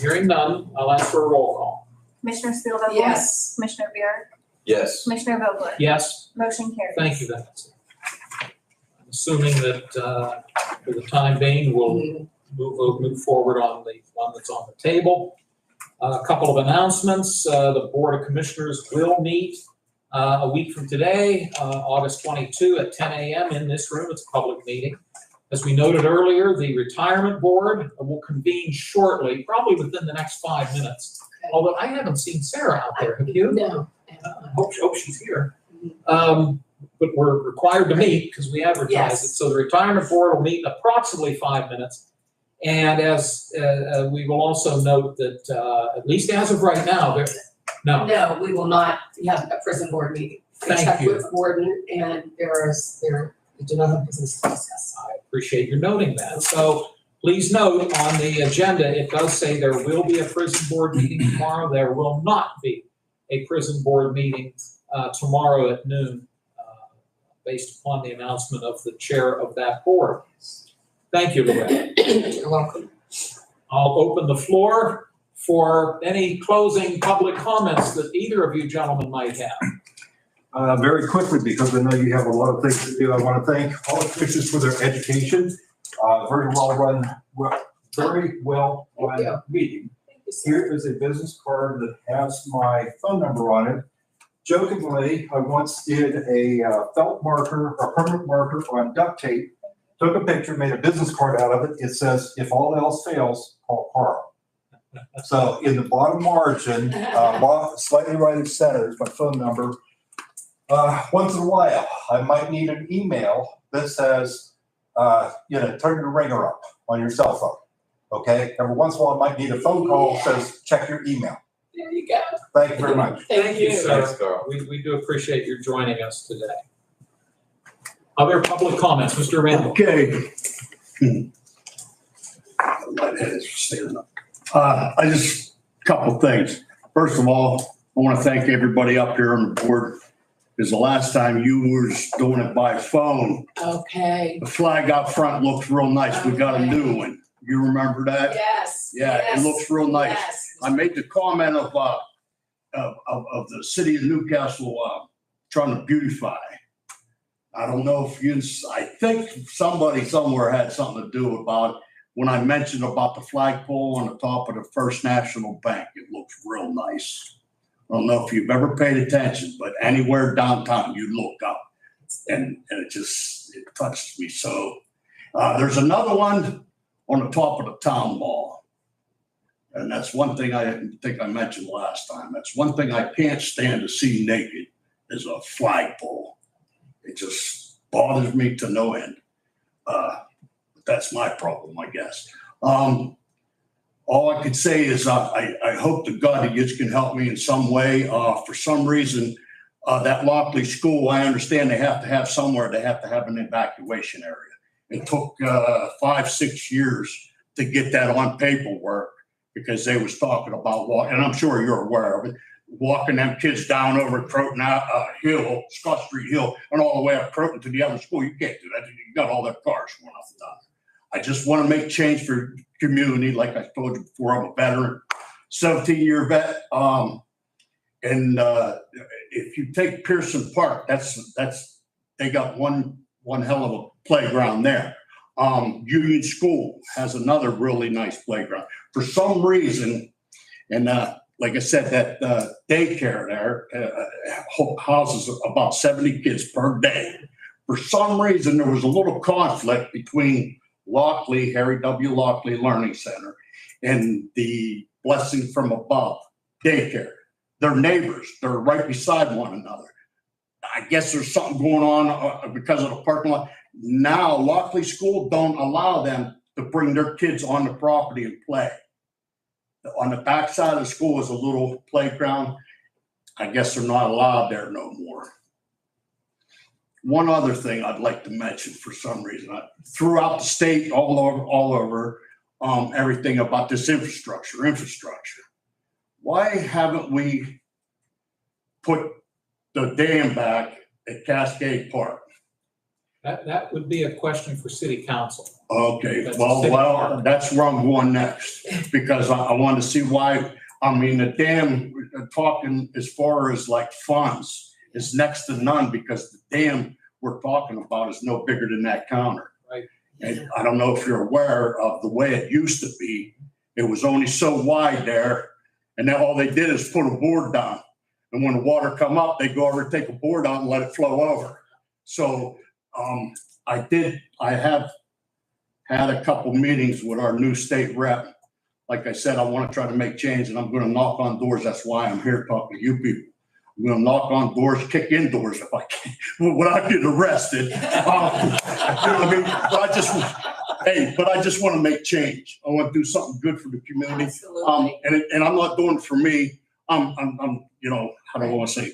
Hearing none, I'll ask for a roll call. Commissioner Steelvogel? Yes. Commissioner Buick? Yes. Commissioner Vogler? Yes? Motion carries. Thank you, Nancy. I'm assuming that for the time being, we'll move forward on the one that's on the table. A couple of announcements. The Board of Commissioners will meet a week from today, August 22 at 10 a.m. in this room. It's a public meeting. As we noted earlier, the Retirement Board will convene shortly, probably within the next 5 minutes. Although I haven't seen Sarah out there, have you? No. Hope she's here. But we're required to meet because we advertise it. Yes. So the Retirement Board will meet in approximately 5 minutes. And as we will also note that at least as of right now, No, we will not have a prison board meeting. Thank Check you. with Warden, and we do not have business to discuss. I appreciate you noting that. So please note on the agenda, it does say there will be a prison board meeting tomorrow. There will not be a prison board meeting tomorrow at noon, based upon the announcement of the chair of that board. Thank you, Loretta. You're welcome. I'll open the floor for any closing public comments that either of you gentlemen might have. Very quickly, because I know you have a lot of things to do, I want to thank all the commissioners for their education. Very well run meeting. Here is a business card that has my phone number on it. Jokingly, I once did a felt marker, a permanent marker on duct tape, took a picture, made a business card out of it. It says, if all else fails, call Carl. So in the bottom margin, slightly right of center is my phone number. Once in a while, I might need an email that says, turn your ringer up on your cell phone. Okay, every once in a while, it might need a phone call that says, check your email. There you go. Thank you very much. Thank you. Thanks, Carl. We do appreciate your joining us today. Other public comments, Mr. Randall? Okay. My head is standing up. A couple things. First of all, I want to thank everybody up here on the board, because the last time you were doing it by phone, Okay. the flag out front looks real nice. We got a new one. You remember that? Yes. Yeah, it yes, looks real nice. Yes. I made the comment of the city of Newcastle trying to beautify. I don't know if I think somebody somewhere had something to do about it. When I mentioned about the flagpole on the top of the First National Bank, it looks real nice. I don't know if you've ever paid attention, but anywhere downtown, you look up and it touched me. So there's another one on the top of the town mall. And that's one thing I think I mentioned last time. That's one thing I can't stand to see naked is a flagpole. It just bothers me to no end. That's my problem, I guess. All I could say is I hope to God that you can help me in some way. For some reason, that Lockley School, I understand they have to have somewhere, they have to have an evacuation area. It took 5-6 years to get that on paperwork because they was talking about, and I'm sure you're aware of it, walking them kids down over Croton Hill, Scott Street Hill, and all the way up Croton to the other school. You can't do that. You got all their cars going up and down. I just want to make change for community. Like I told you before, I'm a veteran, 17-year vet. And if you take Pearson Park, they got one hell of a playground there. Union School has another really nice playground. For some reason, and like I said, that daycare there houses about 70 kids per day. For some reason, there was a little conflict between Lockley, Harry W. Lockley Learning Center, and the Blessing from Above daycare. They're neighbors. They're right beside one another. I guess there's something going on because of the parking lot. Now, Lockley School don't allow them to bring their kids on the property and play. On the backside of the school is a little playground. I guess they're not allowed there no more. One other thing I'd like to mention for some reason, throughout the state, all over, everything about this infrastructure. Why haven't we put the dam back at Cascade Park? That would be a question for city council. Okay, That's well, that's where I'm going next, because I want to see why. I mean, the dam, talking as far as like funds, is next to none, because the dam we're talking about is no bigger than that counter. Right. And I don't know if you're aware of the way it used to be. It was only so wide there, and now all they did is put a board down. And when the water come up, they go over and take a board out and let it flow over. So I have had a couple meetings with our new state rep. Like I said, I want to try to make change, and I'm going to knock on doors. That's why I'm here talking to you people. I'm going to knock on doors, kick in doors if I can, without getting arrested. I mean, but I just want to make change. I want to do something good for the community. Absolutely. And I'm not doing it for me. I'm how do I want to say?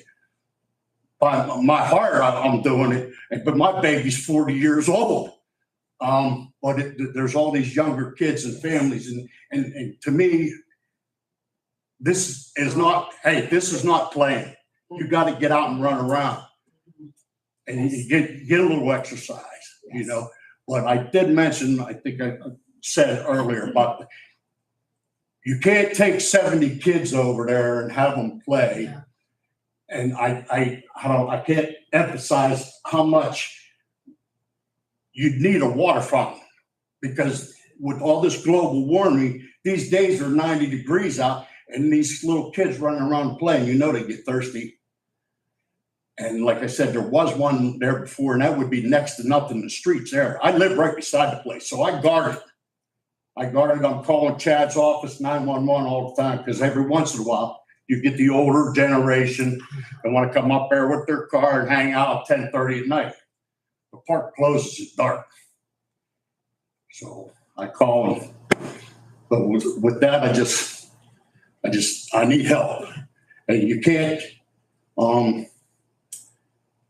By my heart, I'm doing it. But my baby's 40 years old. But there's all these younger kids and families, and to me, this is not playing. You got to get out and run around and you get a little exercise, you know. But I did mention, I think I said earlier, about you can't take 70 kids over there and have them play. Yeah. And I can't emphasize how much you'd need a water fountain, because with all this global warming, these days are 90 degrees out, and these little kids running around playing, you know, they get thirsty. And like I said, there was one there before, and that would be next to nothing in the streets there. I live right beside the place, so I guard it. I'm calling Chad's office, 911 all the time, because every once in a while, you get the older generation that want to come up there with their car and hang out at 10:30 at night. The park closes at dark. So I called him. But with that, I need help. And you can't,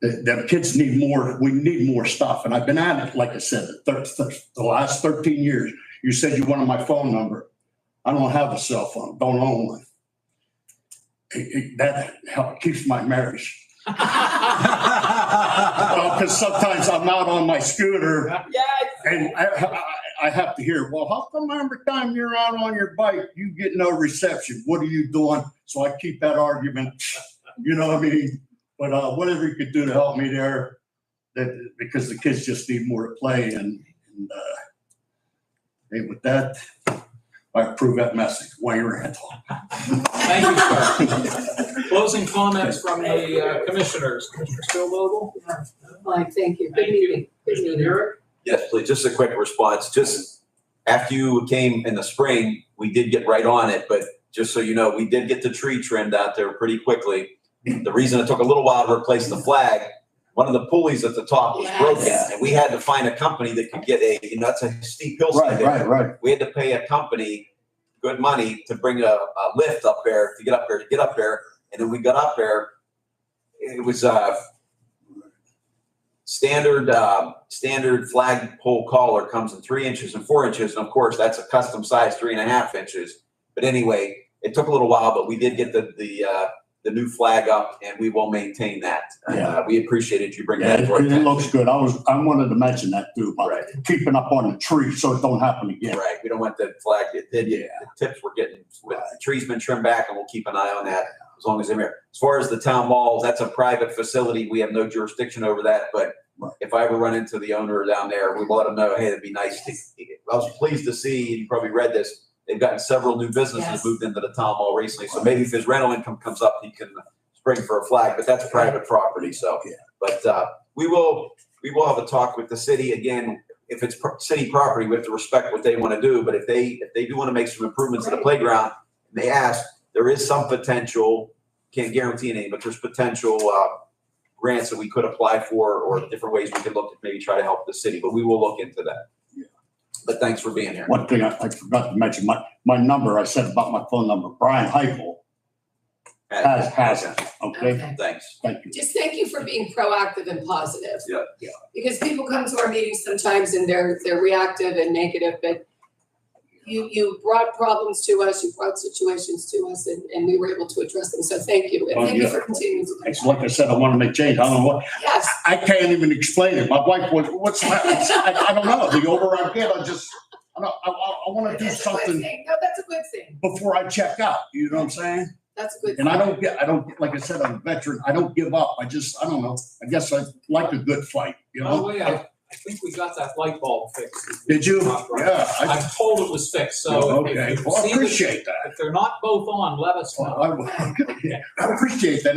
the kids need more, we need more stuff. And I've been at it, like I said, the last 13 years. You said you wanted my phone number. I don't have a cell phone, don't own one. That keeps my marriage. Because sometimes I'm out on my scooter and I have to hear, well, how come every time you're out on your bike, you get no reception? What are you doing? So I keep that argument, you know what I mean? But whatever you could do to help me there, because the kids just need more to play. And hey, with that, I approve that message. Wayne Randall. Thank you, sir. Closing comments from the commissioners. Commissioner Spielvogel? Fine, thank you. Good meeting. Good meeting. Eric? Yes, please, just a quick response. Just after you came in the spring, we did get right on it, but just so you know, we did get the tree trimmed out there pretty quickly. The reason it took a little while to replace the flag, one of the pulleys at the top was broken, and we had to find a company that could get that's a steep hillside. Right. We had to pay a company good money to bring a lift up there to get up there. And then we got up there. It was standard flagpole collar comes in 3 inches and 4 inches. And of course, that's a custom size 3.5 inches. But anyway, it took a little while, but we did get the new flag up, and we will maintain that. We appreciated you bringing that. It looks good. I wanted to mention that too, about keeping up on the tree so it don't happen again. Right. We don't want the flag. The tips we're getting. The tree's been trimmed back, and we'll keep an eye on that as long as they're here. As far as the town malls, that's a private facility. We have no jurisdiction over that. But if I ever run into the owner down there, we will let them know, hey, it'd be nice to. I was pleased to see, you probably read this, they've gotten several new businesses moved into the town mall recently. So maybe if his rental income comes up, he can spring for a flag, but that's private property. So, but we will have a talk with the city again. If it's city property, we have to respect what they want to do. But if they do want to make some improvements to the playground, and they ask, there is some potential, can't guarantee anything, but there's potential grants that we could apply for, or different ways we could look to maybe try to help the city. But we will look into that. But thanks for being here. One thing I forgot to mention, my number, I said about my phone number, Brian Heifel has it. Okay. Thanks. Thank you. Just thank you for being proactive and positive. Yeah. Because people come to our meetings sometimes and they're reactive and negative, but you brought problems to us, you brought situations to us, and we were able to address them. So thank you. And thank you for continuing to do that. Like I said, I want to make change. I don't know what. Yes. I can't even explain it. My wife was, I don't know. The older I get, I want to do something. No, that's a good thing. Before I check out. You know what I'm saying? That's a good thing. And I don't get, like I said, I'm a veteran. I don't give up. I don't know. I guess I like a good fight, you know? Oh, yeah. I think we got that light bulb fixed. Did you? Yeah. I'm told it was fixed, so. Okay. If you Well, I see appreciate that. If they're not both on, let us know. I appreciate that.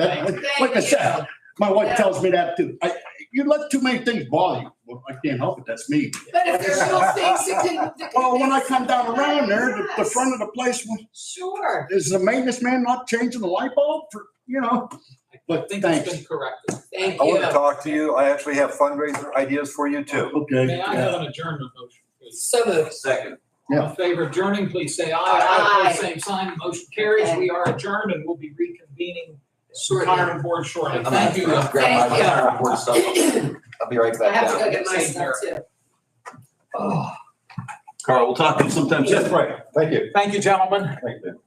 Like I said, my wife tells me that too. You let too many things bother you. Well, I can't help it. That's me. But if there's little things that can. Well, when I come down around there, the front of the place, sure. Is the maintenance man not changing the light bulb for, you know? But I think thanks. it's been corrected. Thank I you. want to talk to you. I actually have fundraiser ideas for you too. Okay. May I have an adjournment motion, please? So moved. Second. All in favor of adjourning, please say aye. Aye. Opposed, same sign. Motion carries. We are adjourned, and we'll be reconvening Shortly. retirement board shortly. I'm Thank you. gonna grab my retirement board stuff. I'll be right I back have to down. go get my Same stuff here. too. Carl, we'll talk to you sometime soon. Right. Thank you. Thank you, gentlemen. Thank you.